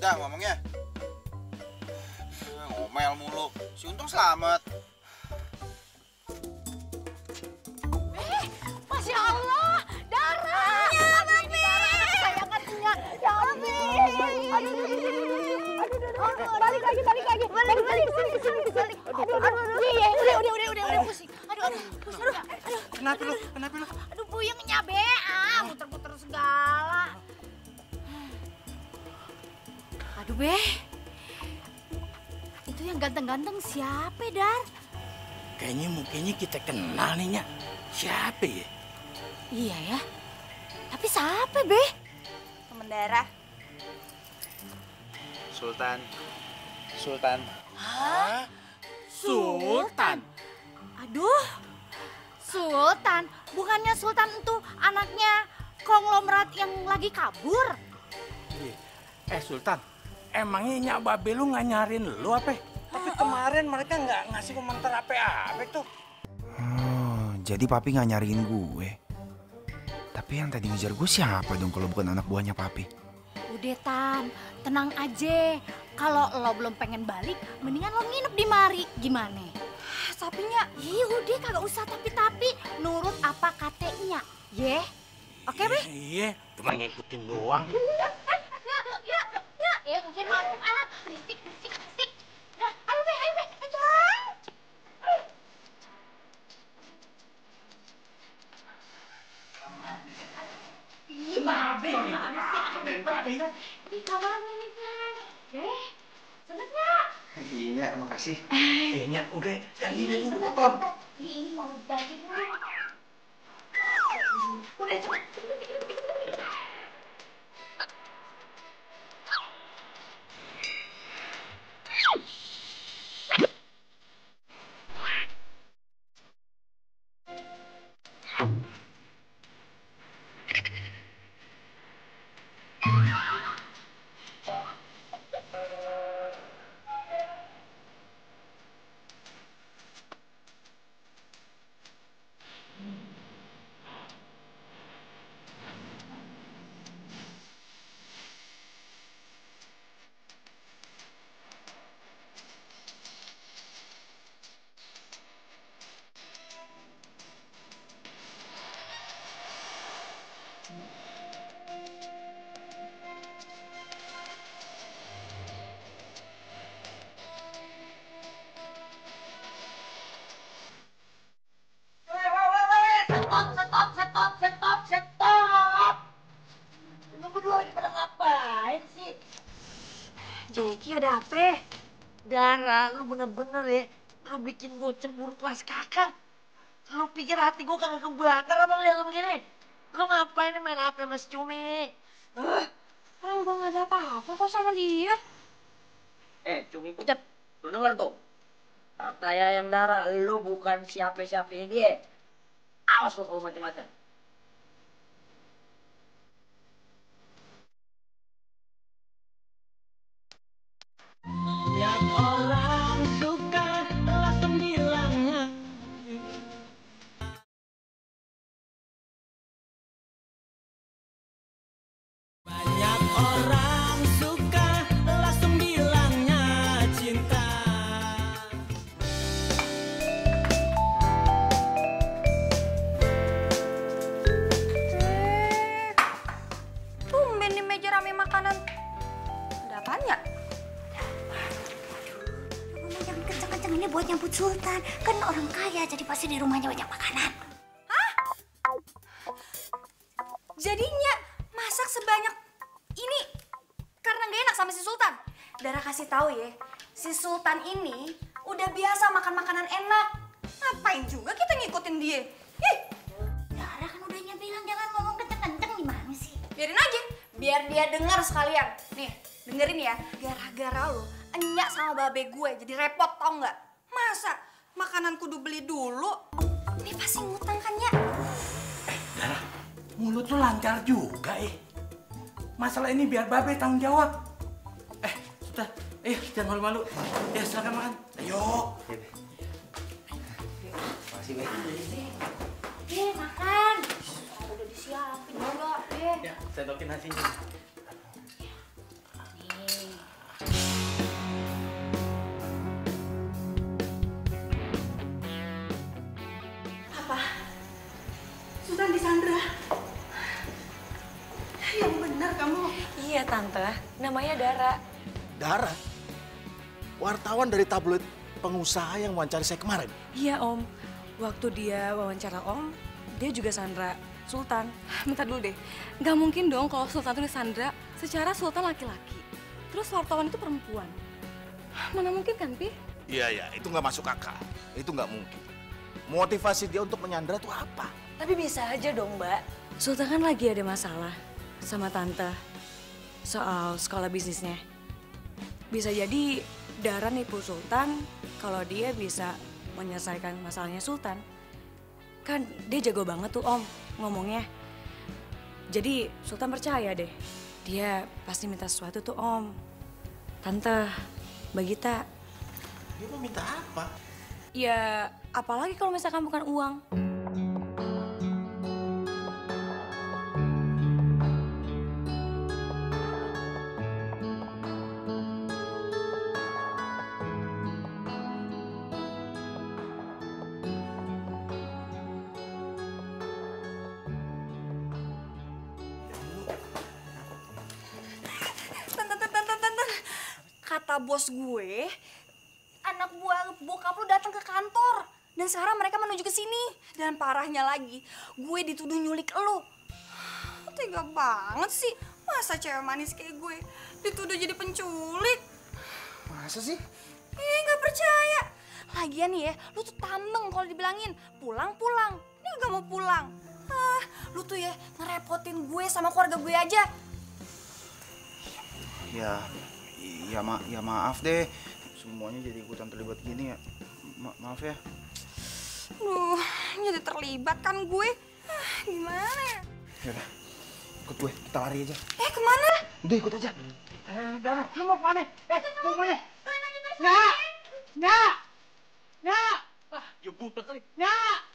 udah ngomongnya. Ngomel mulu. Si Untung selamat. Masya Allah, Dara. Ya, Mami. Kesayangannya. Ya Allah. Balik lagi. Balik. Sini. Udah pusing. Aduh. Kenapa lu? Aduh, puyengnya be. Muter-muter segala. Aduh, be. Itu yang ganteng-ganteng siapa, Dar? Kayaknya mukanya kita kenal nih, Nyak. Siapa ya? Iya ya. Tapi siapa, be? Temen Dara. Sultan. Hah? Sultan? Aduh, Sultan. Bukannya Sultan itu anaknya konglomerat yang lagi kabur? Sultan, emangnya Nyak Babe lu nggak nyariin lu apa? Tapi kemarin mereka nggak ngasih komentar apa-apa tuh. Jadi papi nggak nyariin gue. Tapi yang tadi ngejar gue siapa dong kalau bukan anak buahnya papi? Udah, Tan. Tenang aja. Kalau lo belum pengen balik, mendingan lo nginep di mari. Gimana? Tapinya, udah kagak usah tapi. Nurut apa katanya. Ye? Oke, Be? Iya, cuma ngikutin doang. Ya, mungkin masuk. Berisik. Ayo, Be. Ayo. Babe. Di kamar ini, kan. Seneng nggak? Iya, makasih. Nyak, udah, jangan nonton. Ini mau jadi dulu. Udah, cepet. Stop. Lu berdua ini pada ngapain sih? Jeki ada apa? Dara, lu bener-bener ya. Lu bikin gue cemburu kelas kakak. Lu pikir hati gue kagak kebakar apa lihat lu begini? Lu ngapain main HP sama si Cumi? Orang gue gak ada apa-apa kok sama dia. Cumi pucat. Lu denger tuh. Kata yang Dara, lu bukan siapa-siapa dia. Awas lu kalau macam-macam. Yang orang suka langsung bilangnya. Banyak orang suka langsung bilangnya cinta. Tumben di meja rame makanan. Ada apaan ya? Jangan kenceng-kenceng, ini buat nyambut Sultan. Kan orang kaya, jadi pasti di rumahnya banyak makanan. Jadinya masak sebanyak ini karena gak enak sama si Sultan. Dara kasih tahu ya, si Sultan ini udah biasa makan makanan enak. Ngapain juga kita ngikutin dia? Dara kan udahnya bilang jangan ngomong kenceng-kenceng, gimana sih? Biarin aja, biar dia dengar sekalian. Nih, dengerin ya. Gara-gara lo, enyak sama babe gue jadi repot tau nggak? Masa makanan kudu beli dulu? Ini pasti ngutang kan ya? Dara, mulut lu lancar juga Masalah ini biar Babe tanggung jawab. Sudah, ayo jangan malu-malu. Ya silakan makan. Ayo. Makasih, Be. Makan. Udah disiapin juga, Ya, sendokin nasinya. Nih. Iya Tante, namanya Dara. Dara? Wartawan dari tabloid pengusaha yang wawancari saya kemarin? Iya Om, waktu dia wawancara Om, dia juga sandra Sultan. Bentar dulu deh, nggak mungkin dong kalau Sultan itu disandra. Secara Sultan laki-laki, terus wartawan itu perempuan. Mana mungkin kan, Pi? Iya, itu nggak masuk akal. Itu nggak mungkin. Motivasi dia untuk menyandra itu apa? Tapi bisa aja dong Mbak, Sultan kan lagi ada masalah sama Tante soal sekolah bisnisnya. Bisa jadi Dara nipu Sultan kalau dia bisa menyelesaikan masalahnya Sultan. Kan dia jago banget tuh Om ngomongnya. Jadi Sultan percaya deh. Dia pasti minta sesuatu tuh Om. Tante, Mbak Gita. Dia mau minta apa? Ya apalagi kalau misalkan bukan uang. Kata bos gue, anak buah bokap lu datang ke kantor dan sekarang mereka menuju ke sini. Dan parahnya lagi, gue dituduh nyulik lu. Tega banget sih, masa cewek manis kayak gue dituduh jadi penculik? Masa sih? Nggak percaya. Lagian nih ya, lu tuh tameng kalau dibilangin pulang-pulang. Ini gak mau pulang. Lu tuh ya ngerepotin gue sama keluarga gue aja. Ya maaf deh, semuanya jadi ikutan terlibat gini ya. Maaf ya. Jadi terlibat kan gue. Gimana ya? Yaudah, ikut gue, kita lari aja. Kemana? Udah ikut aja. Dara, lu mau kemana? Mau kemana? Nggak! Ya buta kali. Nggak!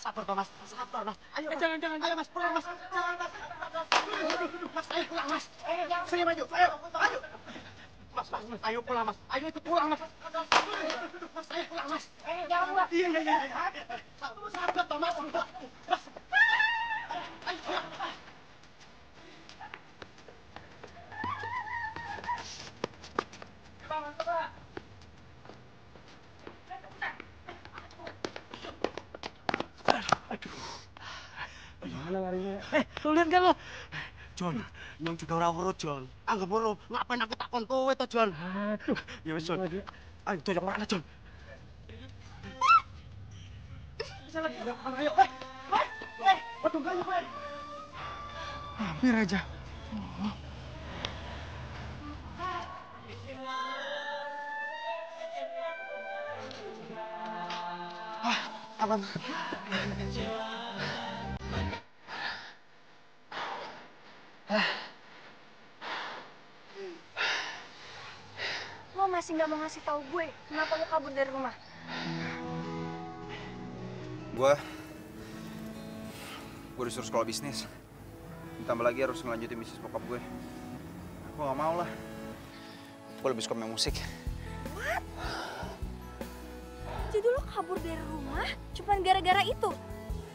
Sabar, Mas. Sabar, Mas. Ayo, jangan, Mas. Pulang, Mas. Jangan, Mas. Duduk, Mas. Ayo pulang, Mas. Saya maju. Ayo. Mas. Ayo pulang, Mas. Ayo ikut pulang, Mas. Duduk, Mas. Ayo pulang, Mas. Jangan, Mas. Iya. Sabar, Mas. Mas. Ayo pulang. Pak. Gimana larinya? Lu lihat kan lo? John, yang juga ora-ora John. Anggap ora, ngapain aku takon kowe to, John? Aduh, ya wis, John. Ayo doyok mana, John? Bisa lagi, ayo. Waduh, ayo, kowe. Hampir aja. Aman. Lo masih nggak mau ngasih tahu gue kenapa lo kabur dari rumah? Gue disuruh sekolah bisnis. Ditambah lagi harus ngelanjutin bisnis bokap gue. Gue gak mau lah. Gue lebih suka main musik. What? Jadi lo kabur dari rumah cuma gara-gara itu?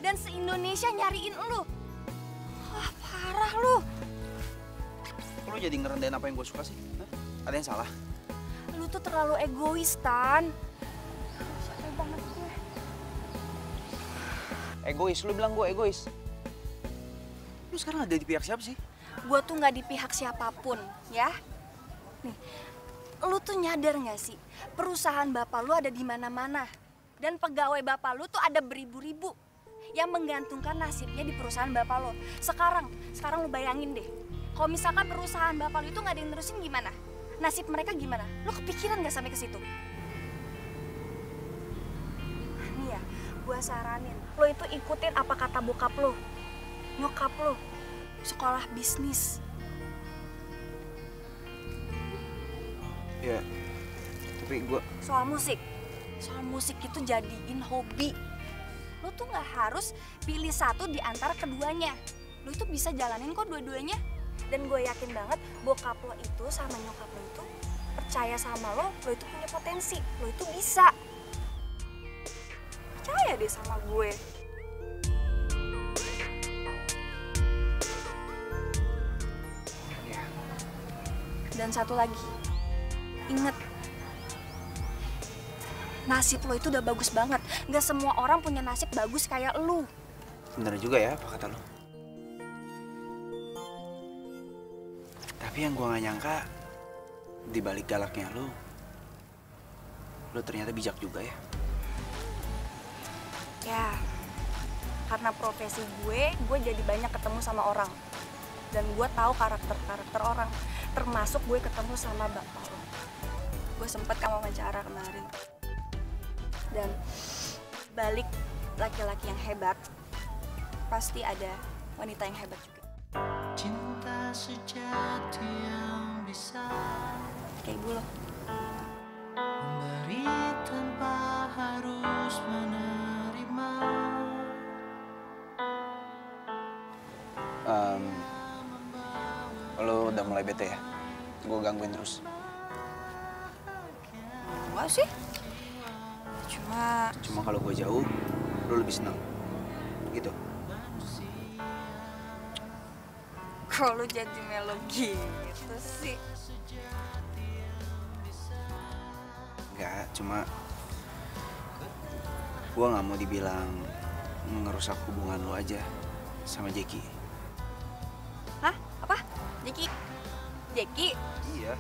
Dan se-Indonesia nyariin lo? Wah, parah lo. Kok lo jadi ngerendahin apa yang gue suka sih? Hah? Ada yang salah? Lu tuh terlalu egois, Tan. Capek banget gue. Egois? Lu bilang gue egois? lu sekarang ada di pihak siapa sih? Gue tuh nggak di pihak siapapun, ya. Nih, lu tuh nyadar nggak sih, perusahaan bapak lu ada di mana-mana, dan pegawai bapak lu tuh ada beribu-ribu yang menggantungkan nasibnya di perusahaan bapak lo. Sekarang lu bayangin deh, kalau misalkan perusahaan bapak lu itu nggak ada yang nerusin gimana? Nasib mereka gimana? Lu kepikiran nggak sampai ke situ? Nih ya, gue saranin, lo itu ikutin apa kata bokap lo, nyokap lo, sekolah bisnis. Ya, tapi gue... Soal musik itu jadiin hobi. Lo tuh nggak harus pilih satu di antara keduanya. Lo itu bisa jalanin kok dua-duanya. Dan gue yakin banget bokap lo itu sama nyokap lo itu percaya sama lo itu punya potensi, lo itu bisa. Percaya deh sama gue. Dan satu lagi, inget, nasib lo itu udah bagus banget. Gak semua orang punya nasib bagus kayak lu. Bener juga ya apa kata lo. Tapi yang gue gak nyangka, di balik galaknya lo ternyata bijak juga ya. Ya, karena profesi gue jadi banyak ketemu sama orang. Dan gue tahu karakter orang. Termasuk gue ketemu sama bapak lo. Gue sempet kamu wawancara kemarin. Dan balik laki-laki yang hebat, pasti ada wanita yang hebat juga. Cinta sejati yang bisa kayak ibu lo. Memberi tanpa harus menerima. Lo udah mulai bete ya? Gue gangguin terus. Enggak sih. Cuma kalau gue jauh, lo lebih senang. Gitu. Kalau jadi melo gitu sih. Enggak, cuma gue gak mau dibilang ngerusak hubungan lo aja sama Jeki. Hah? Apa? Jeki? Iya.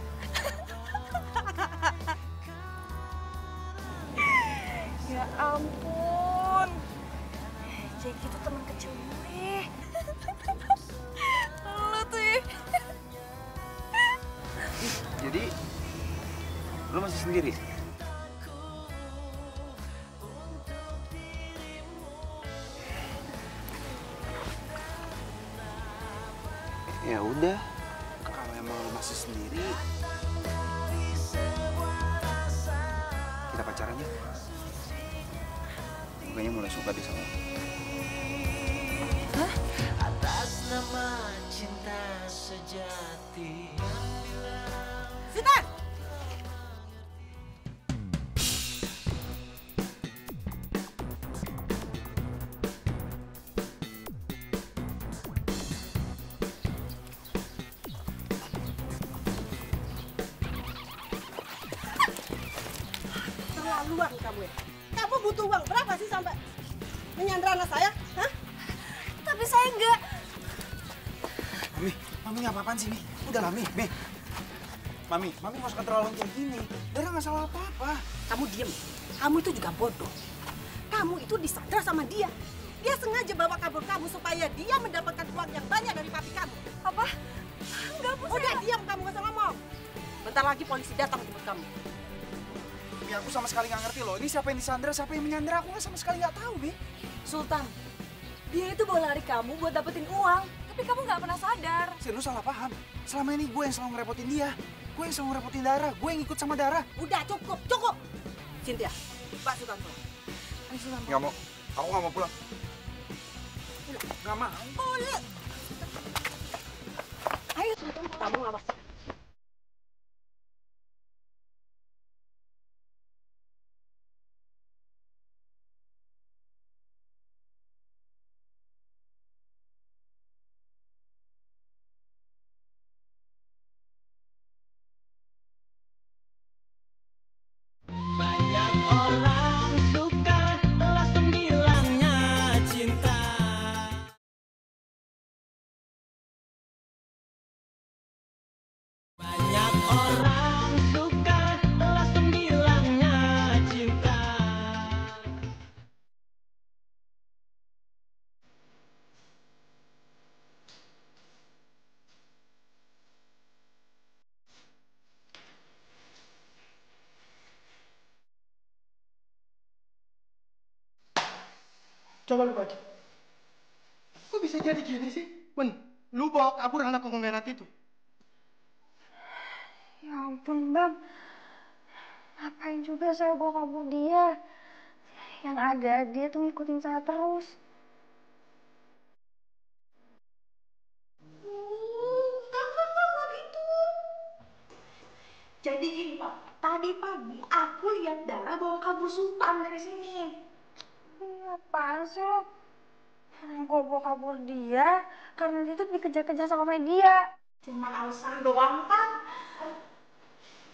Ya ampun. Jeki itu teman kecil gue. Lu tuh ya. Jadi, lo masih sendiri? Ya udah, kalau emang lo masih sendiri, kita pacaran ya. Kayaknya mulai suka deh sama lo. Hah? Atas nama cinta sejati. Sitan! Terlaluan kamu ya. Kamu butuh uang berapa sih sampai menyandra anak saya? Hah? Tapi saya enggak. Mami nggak apa-apaan sih, Mi? Udah lah, Mi. Mami nggak usah keterlaluan kayak gini. Dara nggak salah apa-apa. Kamu diem. Kamu itu juga bodoh. Kamu itu disandra sama dia. Dia sengaja bawa kabur kamu supaya dia mendapatkan uang yang banyak dari papi kamu. Apa? Enggak, Bu. Udah diam, kamu nggak usah ngomong. Bentar lagi polisi datang jemput kamu. Mi, aku sama sekali nggak ngerti loh. Ini siapa yang disandra, siapa yang menyandra? Aku sama sekali nggak tahu, Mi. Sultan, dia itu bawa lari kamu buat dapetin uang. Tapi kamu nggak pernah sadar. Sih, lu salah paham. Selama ini gue yang selalu ngerepotin dia. Gue yang selalu ngerepotin Dara. Gue yang ikut sama Dara. Udah, cukup. Cynthia, Pak Sultan pulang. Ayo Sultan. Nggak mau. Aku nggak mau pulang. Nggak mau. Boleh. Ayo Sultan, kamu awas. Orang suka langsung bilangnya cinta. Coba lu baca. Kok bisa jadi gini sih? Wen, lu bawa kabur anak konglomerat itu. Ya ampun, Bang. Ngapain juga saya bawa kabur dia? Yang ada dia tuh ngikutin saya terus. Enggak gitu. Jadi gini, Pak. Tadi pagi aku lihat Dara bawa kabur Sultan dari sini. Apaan sih lo? Yang gue bawa kabur dia karena dia tuh dikejar-kejar sama media. Cuman alasan doang kan?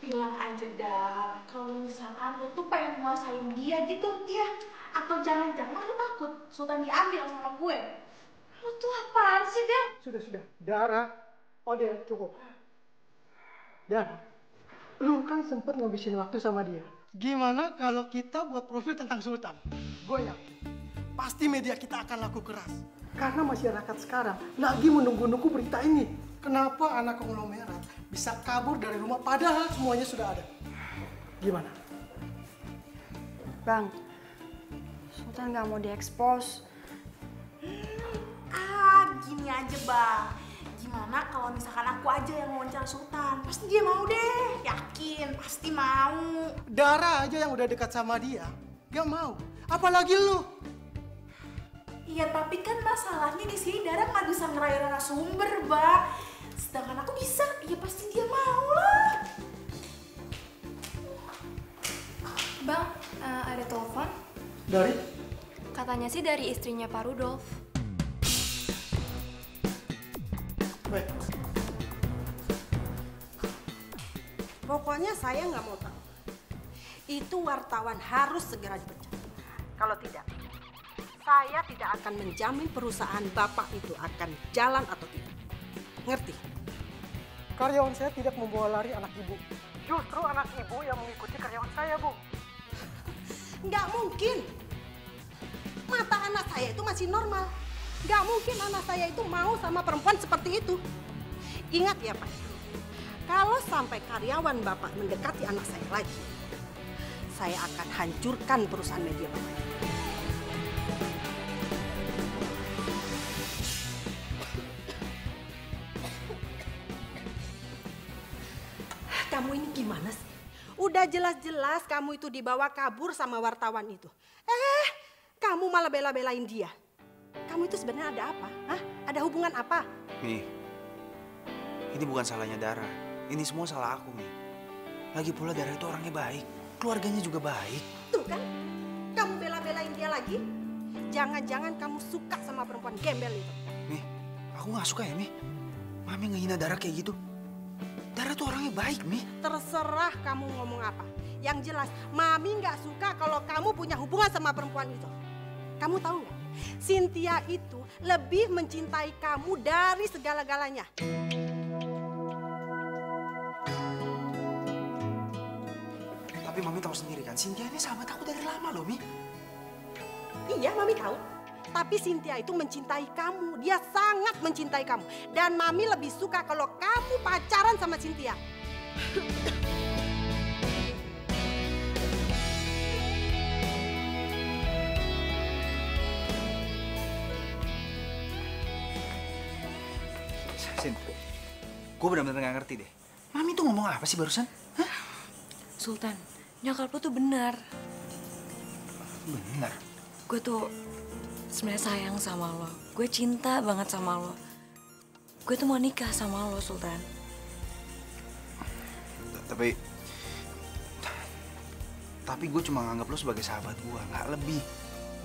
Bilang aja dah, kalau misalkan lu tuh pengen nguasain dia gitu, dia. Atau jangan-jangan lu takut Sultan diambil sama gue. Lu tuh apaan sih, Del? Sudah. Dara. Oh dia, cukup. Dara, lu kan sempet ngabisin waktu sama dia. Gimana kalau kita buat profil tentang Sultan? Gue yakin, pasti media kita akan laku keras. Karena masyarakat sekarang lagi menunggu-nunggu berita ini. Kenapa anak konglomerat bisa kabur dari rumah padahal semuanya sudah ada? Gimana? Bang, Sultan nggak mau diekspos. Gini aja, Bang. Gimana kalau misalkan aku aja yang wawancara Sultan? Pasti dia mau deh, yakin, pasti mau. Dara aja yang udah dekat sama dia, gak mau. Apalagi lu. Iya, tapi kan masalahnya di sini Dara nggak bisa ngerayu narasumber, Bang. Sedangkan aku bisa, ya pasti dia mau lah. Bang, ada telepon. Dari? Katanya sih dari istrinya Pak Rudolf. Baik. Pokoknya saya nggak mau tahu. Itu wartawan harus segera dipecat. Kalau tidak, saya tidak akan menjamin perusahaan Bapak itu akan jalan atau tidak. Ngerti? Karyawan saya tidak membawa lari anak ibu. Justru anak ibu yang mengikuti karyawan saya, Bu. Nggak mungkin. Mata anak saya itu masih normal. Nggak mungkin anak saya itu mau sama perempuan seperti itu. Ingat ya, Pak. Kalau sampai karyawan Bapak mendekati anak saya lagi, saya akan hancurkan perusahaan media Bapak. Kamu ini gimana sih? Udah jelas-jelas kamu itu dibawa kabur sama wartawan itu. Kamu malah bela-belain dia. Kamu itu sebenarnya ada apa? Hah? Ada hubungan apa? Nih, ini bukan salahnya Dara. Ini semua salah aku, nih. Lagi pula Dara itu orangnya baik. Keluarganya juga baik. Tuh kan, kamu bela-belain dia lagi. Jangan-jangan kamu suka sama perempuan gembel itu. Nih, aku gak suka ya, Mi. Mami ngehina Dara kayak gitu. Dara tuh orangnya baik, Mi. Terserah kamu ngomong apa. Yang jelas, Mami gak suka kalau kamu punya hubungan sama perempuan itu. Kamu tahu nggak? Cynthia itu lebih mencintai kamu dari segala-galanya. Tapi Mami tahu sendiri kan, Cynthia ini sahabat aku dari lama loh, Mi. Iya, Mami tahu. Tapi Cynthia itu mencintai kamu. Dia sangat mencintai kamu. Dan Mami lebih suka kalau kamu pacaran sama Cynthia. Sin, gue benar-benar gak ngerti deh. Mami tuh ngomong apa sih barusan? Hah? Sultan, nyokap lu tuh benar. Benar? Gue tuh sebenarnya sayang sama lo. Gue cinta banget sama lo. Gue tuh mau nikah sama lo, Sultan. Tapi gue cuma nganggap lo sebagai sahabat gue, nggak lebih.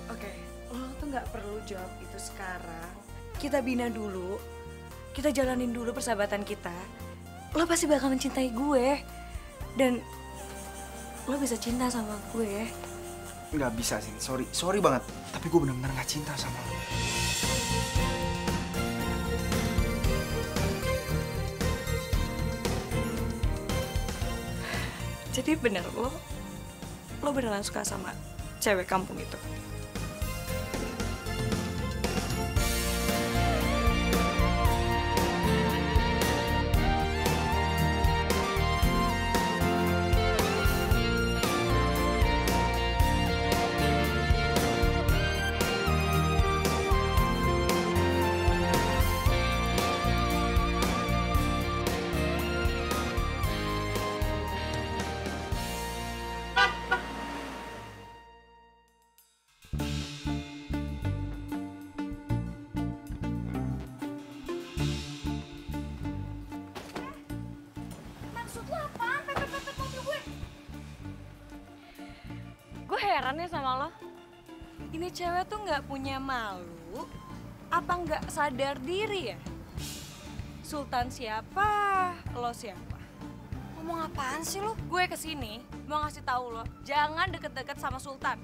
Oke, lo tuh nggak perlu jawab itu sekarang. Kita bina dulu. Kita jalanin dulu persahabatan kita. Lo pasti bakal mencintai gue. Dan lo bisa cinta sama gue. Nggak bisa sih, sorry banget. Tapi gue benar-benar nggak cinta sama lo. Jadi bener lo beneran suka sama cewek kampung itu? Heran ya sama lo, ini cewek tuh nggak punya malu, apa nggak sadar diri ya? Sultan siapa, lo siapa? Ngomong apaan sih lo? Gue kesini mau ngasih tahu lo, jangan deket-deket sama Sultan.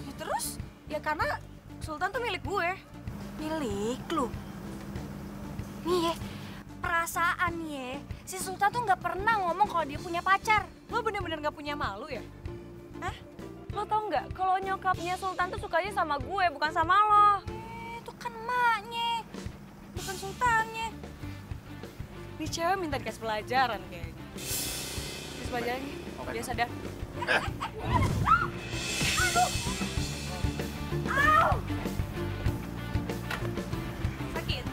Ya terus? Ya karena Sultan tuh milik gue. Milik lo? Nih ya, perasaan nih ya, si Sultan tuh nggak pernah ngomong kalau dia punya pacar. Lo bener-bener nggak punya malu ya? Hah? Lo tau nggak kalau nyokapnya Sultan tuh sukanya sama gue, bukan sama lo. Itu kan emaknya, bukan Sultannya. Ini cewek minta dikasih pelajaran kayaknya. Dikasih pelajaran nih, dia sadar. Au! Sakit?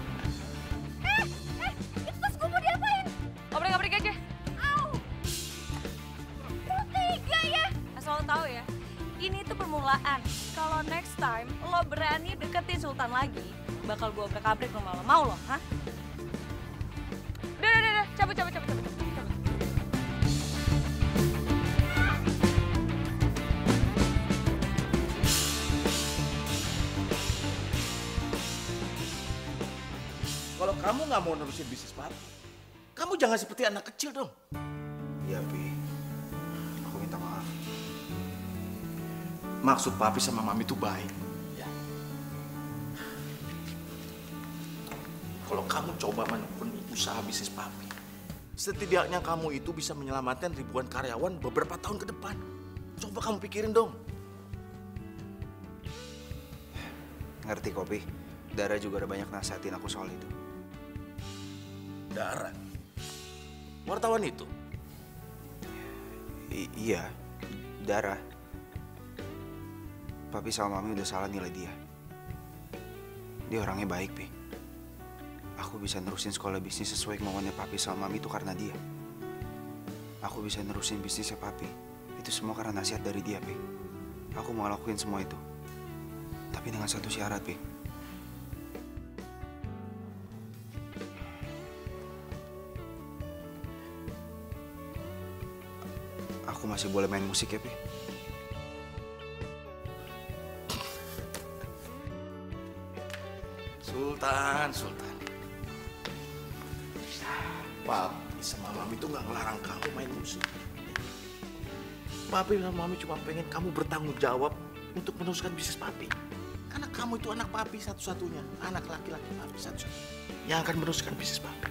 Itu tas gue mau diapain? Obrak-abrik aja. Au! Lo tega ya? Asal lo tahu ya, ini tuh permulaan. Kalau next time lo berani deketin Sultan lagi, bakal gue obrak-abrik lo malah. Mau lo, hah? Udah, cabut. Kalau kamu nggak mau nerusin bisnis papi, kamu jangan seperti anak kecil dong. Iya, Pi. Aku minta maaf. Maksud papi sama mami itu baik. Ya. Kalau kamu coba menekuni usaha bisnis papi, setidaknya kamu itu bisa menyelamatkan ribuan karyawan beberapa tahun ke depan. Coba kamu pikirin dong. Ngerti kok, Pi. Dara juga udah banyak nasihatin aku soal itu. Dara? Wartawan itu? Iya, Dara. Papi sama Mami udah salah nilai dia. Dia orangnya baik, Pi. Aku bisa nerusin sekolah bisnis sesuai kemauannya Papi sama Mami itu karena dia. Aku bisa nerusin bisnisnya Papi. Itu semua karena nasihat dari dia, Pi. Aku mau lakuin semua itu. Tapi dengan satu syarat, Pi. Aku masih boleh main musik ya, Pi? Sultan. Papi sama Mami tuh nggak ngelarang kamu main musik. Papi sama Mami cuma pengen kamu bertanggung jawab untuk meneruskan bisnis Papi. Karena kamu itu anak Papi satu-satunya, anak laki-laki Papi satu-satunya yang akan meneruskan bisnis Papi.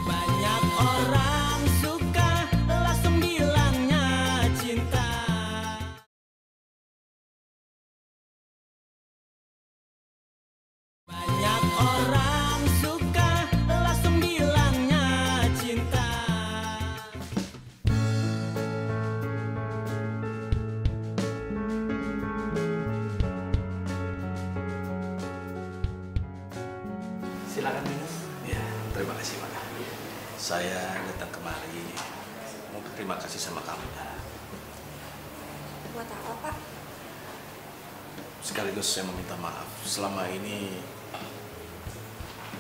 Banyak orang suka langsung bilangnya cinta. Banyak orang suka langsung bilangnya cinta. Silakan minum. Ya, terima kasih Pak. Saya datang kemari mau berterima kasih sama kamu. Buat apa, Pak? Sekaligus saya meminta maaf. Selama ini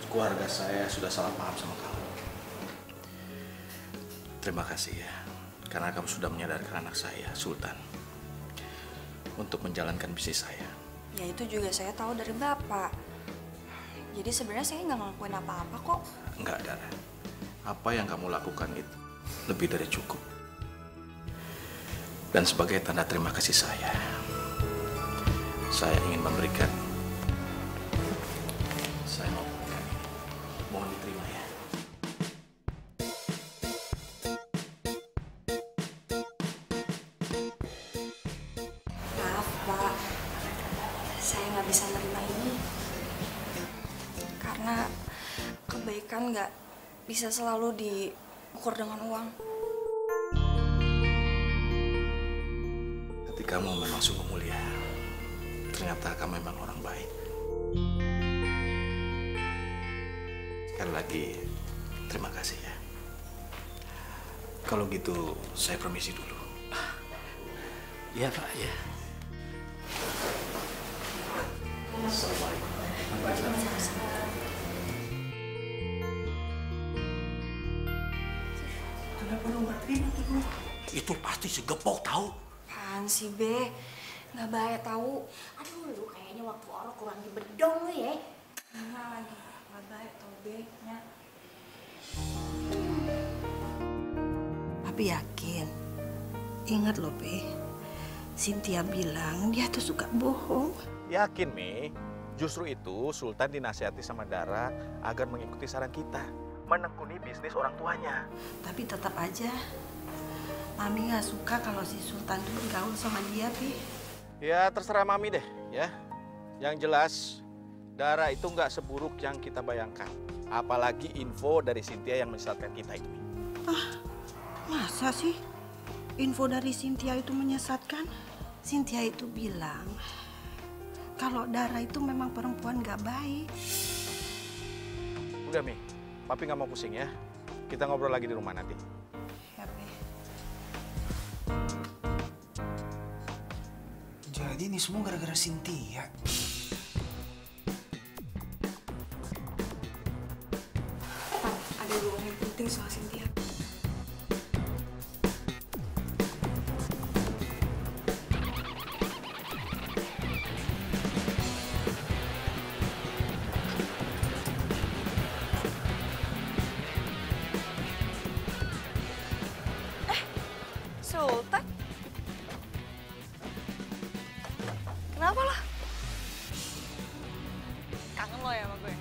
keluarga saya sudah salah paham sama kamu. Terima kasih ya, karena kamu sudah menyadarkan anak saya, Sultan, untuk menjalankan bisnis saya. Ya itu juga saya tahu dari Bapak. Jadi sebenarnya saya nggak ngelakuin apa-apa kok. Enggak, Dara. Apa yang kamu lakukan itu lebih dari cukup. Dan sebagai tanda terima kasih saya ingin memberikan Mohon diterima ya. Maaf, Pak. Saya nggak bisa menerima ini. Karena kebaikan nggak bisa selalu diukur dengan uang. Hati kamu memang sungguh mulia. Ternyata kamu memang orang baik. Sekali lagi, terima kasih ya. Kalau gitu, saya permisi dulu. Iya Pak, ya. Assalamualaikum. Kenapa lu nggak terima tuh lu? Itu pasti segepok tahu. Apaan sih, Be? Nggak baik tahu. Aduh, lu kayaknya waktu orang kurang dibedong lu ya. Enggak lagi. Nggak baik tahu, Be. Nya. Papi yakin. Ingat loh, Pe. Cynthia bilang dia tuh suka bohong. Yakin, Mi. Justru itu Sultan dinasihati sama Dara agar mengikuti saran kita. Menekuni bisnis orang tuanya. Tapi tetap aja, Mami nggak suka kalau si Sultan tuh bergaul sama dia, Pi. Ya, terserah Mami deh, ya. Yang jelas, Dara itu nggak seburuk yang kita bayangkan. Apalagi info dari Cynthia yang menyesatkan kita itu. Ah, masa sih info dari Cynthia itu menyesatkan? Cynthia itu bilang kalau Dara itu memang perempuan nggak baik. Udah, Mi. Papi nggak mau pusing ya. Kita ngobrol lagi di rumah nanti. Ya, Pe. Jadi ini semua gara-gara Cynthia. Pak, ada hubungan yang penting soal Cynthia. Sultan? Kenapa lo? Kangen lo ya sama gue?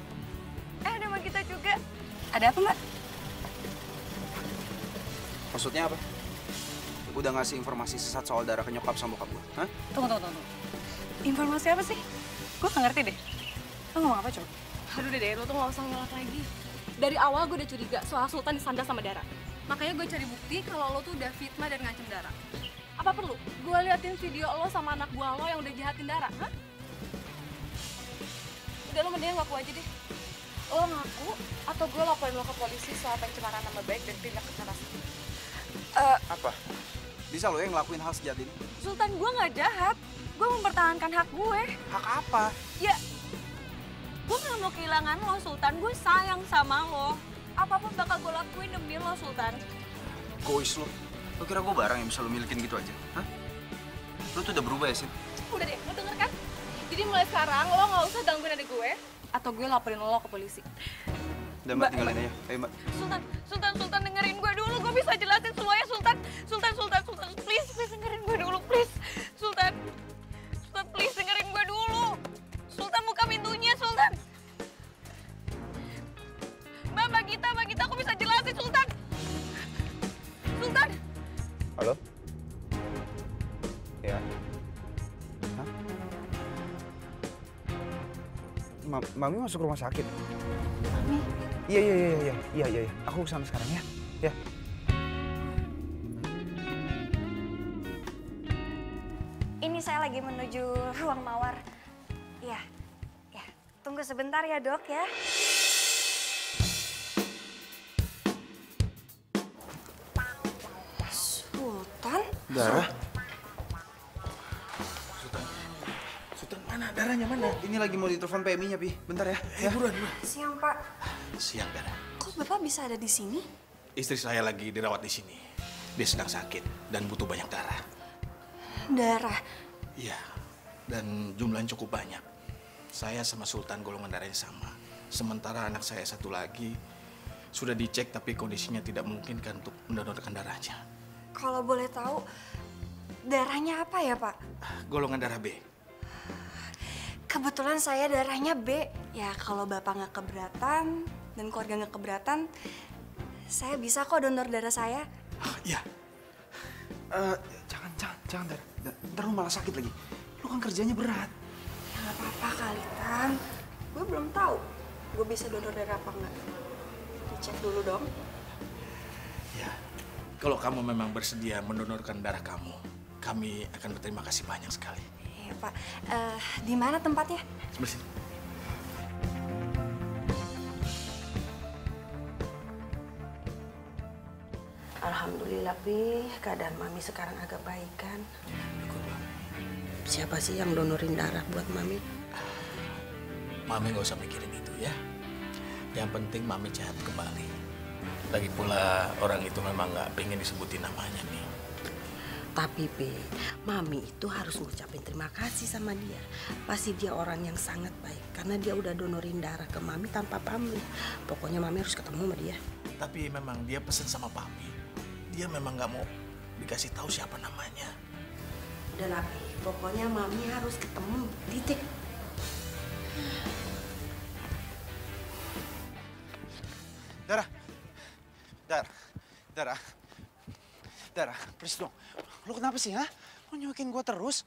Ada sama kita juga. Ada apa, Mbak? Maksudnya apa? Udah ngasih informasi sesat soal Dara ke nyokap sama bokap gue? Hah? Tunggu. Informasi apa sih? Gue gak ngerti deh. Lo ngomong apa, coba? Aduh, Dede, lo tuh gak usah ngelak lagi. Dari awal gue udah curiga soal Sultan disandar sama Dara. Makanya gue cari bukti kalau lo tuh udah fitnah dan ngancem Dara. Apa perlu gue liatin video lo sama anak buah lo yang udah jahatin Dara? Hah? Udah, lo mendingan ngaku aja deh. Lo ngaku atau gue laporin lo ke polisi soal pencemaran nama baik dan tindak kekerasan. Apa? Bisa lo yang ngelakuin hal sejahat ini? Sultan, gue gak jahat. Gue mempertahankan hak gue. Hak apa? Ya, gue gak mau kehilangan lo, Sultan. Gue sayang sama lo. Apapun bakal gue lakuin demi lo, Sultan. Gois lo. Lo kira gue barang yang bisa lo milikin gitu aja? Hah? Lo tuh udah berubah ya, Sin? Udah deh, lo denger kan? Jadi mulai sekarang lo gak usah gangguin adik gue. Atau gue laporin lo ke polisi. Udah, Mbak, tinggalin aja. Ayo, Mbak. Sultan, dengerin gue dulu. Gue bisa jelasin semuanya, Sultan. Sultan, please dengerin gue dulu, please. Sultan, please dengerin gue dulu. Sultan, buka pintunya, Sultan. Mbak Gita, aku bisa jelasin, Sultan. Sultan. Halo? Ya. Hah? Mami masuk rumah sakit. Mami? Iya. Aku kesana sekarang ya. Ya. Ini saya lagi menuju ruang mawar. Iya. Tunggu sebentar ya, Dok ya. Sultan? Dara? Sultan mana? Darahnya mana? Ini lagi mau ditelepon PMI-nya, Pi. Bentar ya. Buruan. Siang, Pak. Siang, Dara. Kok Bapak bisa ada di sini? Istri saya lagi dirawat di sini. Dia sedang sakit dan butuh banyak darah. Darah? Iya, dan jumlahnya cukup banyak. Saya sama Sultan golongan darahnya sama. Sementara anak saya satu lagi sudah dicek tapi kondisinya tidak memungkinkan untuk mendonorkan darahnya. Kalau boleh tahu, darahnya apa ya, Pak? Golongan darah B. Kebetulan saya darahnya B. Ya, kalau Bapak nggak keberatan, dan keluarga nggak keberatan, saya bisa kok donor darah saya. Iya. Jangan, Dar. Ntar lu malah sakit lagi. Lu kan kerjanya berat. Ya nggak apa-apa kali, Tan. Gue belum tahu gue bisa donor darah apa enggak. Dicek dulu dong. Ya, kalau kamu memang bersedia mendonorkan darah kamu, kami akan berterima kasih banyak sekali. Iya, Pak. Di mana tempatnya? Sebelah sini. Alhamdulillah, Pi. Keadaan Mami sekarang agak baik kan? Siapa sih yang donorin darah buat Mami? Mami nggak usah mikirin itu ya. Yang penting Mami sehat kembali. Lagi pula orang itu memang nggak pengen disebutin namanya nih. Tapi, Pi, Mami itu harus ngucapin terima kasih sama dia. Pasti dia orang yang sangat baik. Karena dia udah donorin darah ke Mami tanpa pamrih. Pokoknya Mami harus ketemu sama dia. Tapi memang dia pesen sama Papi. Dia memang nggak mau dikasih tahu siapa namanya. Udah lah, Pi. Pokoknya Mami harus ketemu. Titik. Dara, please dong. Lu kenapa sih, ha? Lu nyuekin gue terus?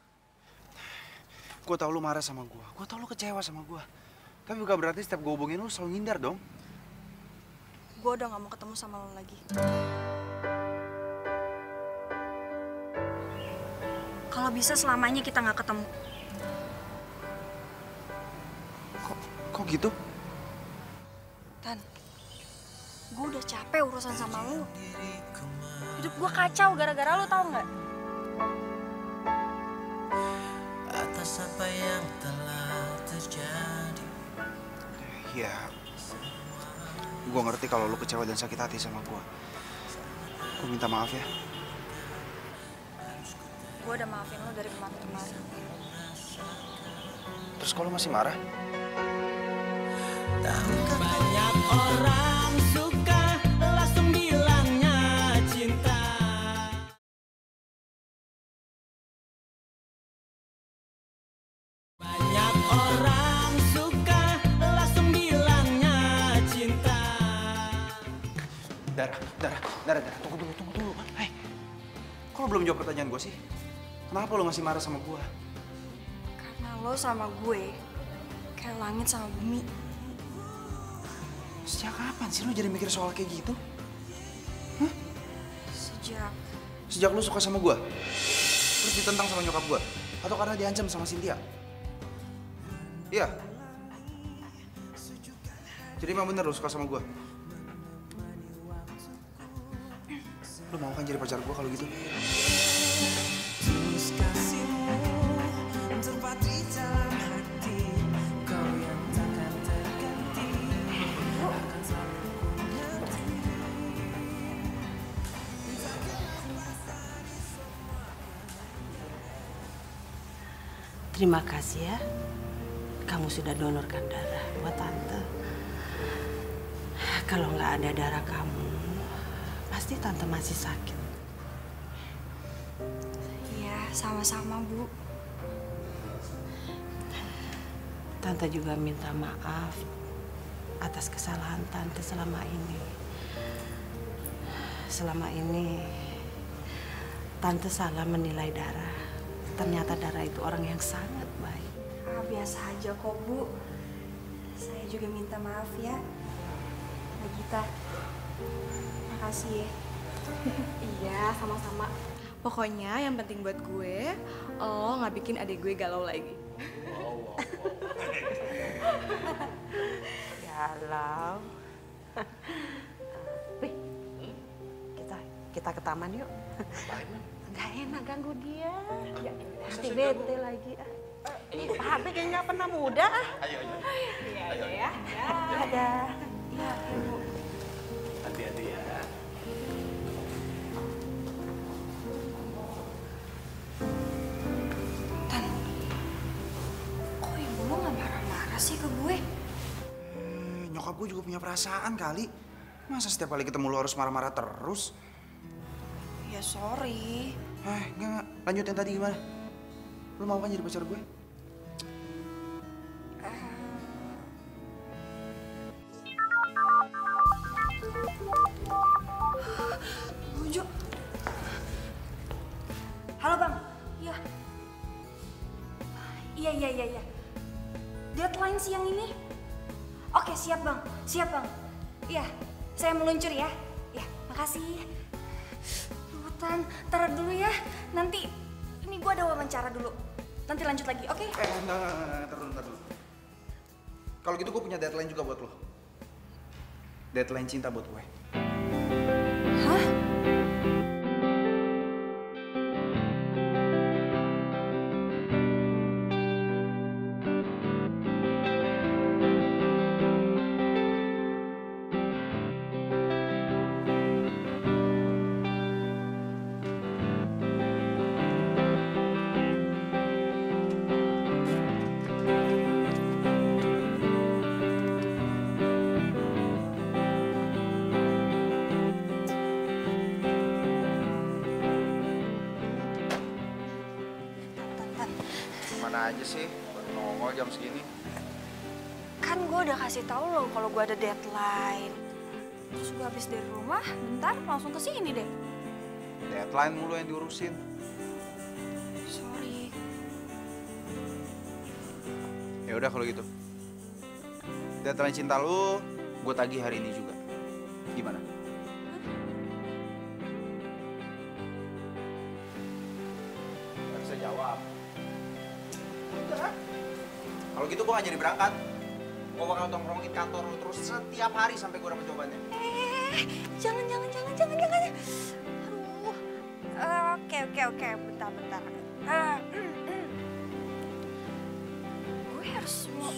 Gue tau lu marah sama gue tau lu kecewa sama gue. Tapi bukan berarti setiap gue hubungin lu selalu ngindar dong. Gue udah gak mau ketemu sama lo lagi. Kalau bisa selamanya kita gak ketemu. Kok gitu? Tan, gue udah capek urusan sama lu. Hidup gue kacau gara-gara lu, tau gak? Atas apa yang telah terjadi. Ya, gue ngerti kalau lu kecewa dan sakit hati sama gue. Gue minta maaf ya. Gue udah maafin lo dari kemarin-kemarin. Terus kalau masih marah? Banyak orang suka langsung bilangnya cinta. Banyak orang suka langsung bilangnya cinta. Dara, tunggu dulu. Hei, kok lu belum jawab pertanyaan gue sih? Kenapa lu masih marah sama gue? Karena lo sama gue kayak langit sama bumi. Sejak kapan sih lu jadi mikir soal kayak gitu? Hah? Sejak lu suka sama gue? Terus ditentang sama nyokap gue? Atau karena diancam sama Cynthia? Iya? Jadi emang bener lu suka sama gue? Lu mau kan jadi pacar gue kalau gitu? Terus kasihmu tempat di dalam hati, kau yang takkan terganti. Akan selalu mengerti. Terima kasih ya. Kamu sudah donorkan darah buat Tante. Kalau nggak ada darah kamu, pasti Tante masih sakit. Iya, sama-sama, Bu. Tante juga minta maaf atas kesalahan Tante selama ini. Selama ini, Tante salah menilai Dara. Ternyata Dara itu orang yang sangat baik. Biasa aja kok, Bu. Saya juga minta maaf ya. Nagita, makasih ya. Iya, sama-sama. Pokoknya yang penting buat gue, lo nggak bikin adik gue galau lagi. Galau. Wih, kita ke taman yuk. Gak enak ganggu dia. Nanti bete lagi. Habis kayaknya nggak pernah muda. Ayo. Iya ya. Dadah. Iya, Bu. Hati-hati ya. Tan, kok ibu lo nggak marah-marah sih ke gue? Nyokap gue juga punya perasaan kali. Masa setiap kali ketemu lu harus marah-marah terus? Ya sorry. Enggak. Lanjut yang tadi gimana? Lu mau kan jadi pacar gue? Halo Bang. Iya. Iya. Deadline siang ini. Oke, siap Bang. Siap Bang. Iya, saya meluncur ya. Ya, makasih. Hutan, ntar dulu ya. Nanti, ini gue ada wawancara dulu. Nanti lanjut lagi, oke? Ntar dulu. Kalau gitu gue punya deadline juga buat lo. Deadline cinta buat gue. Hah? Mana aja sih, baru nongol jam segini. Kan gue udah kasih tahu lo kalau gue ada deadline. Terus gue habis dari rumah, bentar langsung ke sini deh. Deadline mulu yang diurusin. Sorry. Ya udah kalau gitu. Deadline cinta lu, gue tagih hari ini juga. Gimana? Gak bisa jawab. Udah. Kalau gitu gue gak jadi berangkat. Gue bakal nongkrongin kantor lu terus setiap hari sampai gue dapet jawabannya. Jangan. Aduh. Oke. Bentar. Gue harus mau...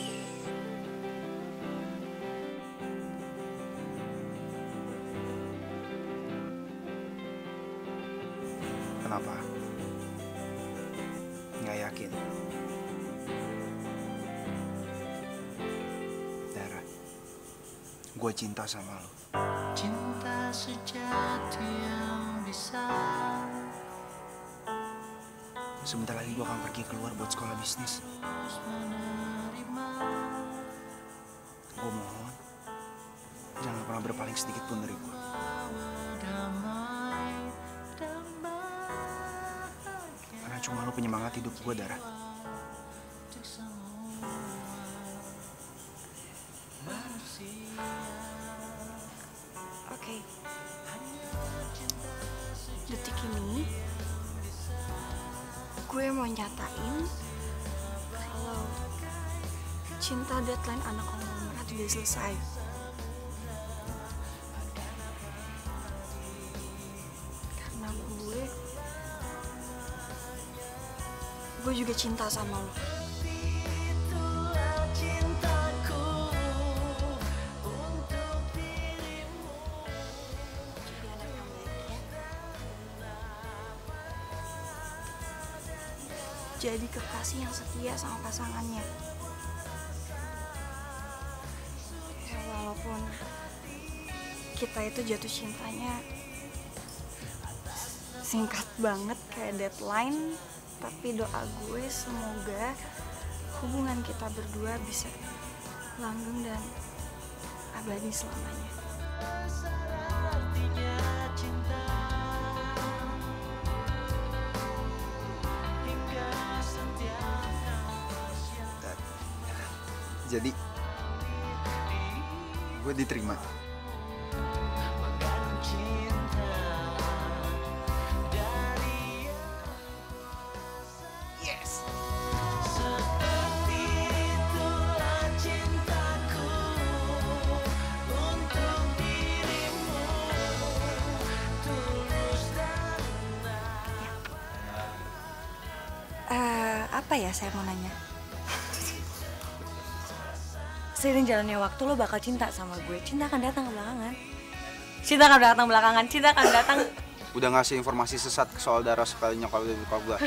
Kenapa? Nggak yakin? Dara, gue cinta sama lo. Cinta sejati yang bisa. Sebentar lagi gue akan pergi keluar buat sekolah bisnis. Gue mohon, jangan pernah berpaling sedikit pun dari gue. Karena cuma lo penyemangat hidup gue, Dara. Oke. Detik ini gue mau nyatain kalau cinta deadline anak konglomerat udah selesai. Karena gue juga cinta sama lo. Jadi kekasih yang setia sama pasangannya. Ya, walaupun kita itu jatuh cintanya singkat banget kayak deadline, tapi doa gue semoga hubungan kita berdua bisa langgeng dan abadi selamanya. Jadi, gue diterima. Yes. Seperti itulah cintaku untuk dirimu, tulus dan Apa ya saya mau nanya? Seiring jalannya waktu lo bakal cinta sama gue. Cinta akan datang belakangan. Cinta akan datang. Udah ngasih informasi sesat soal Dara sekali nyokap gue.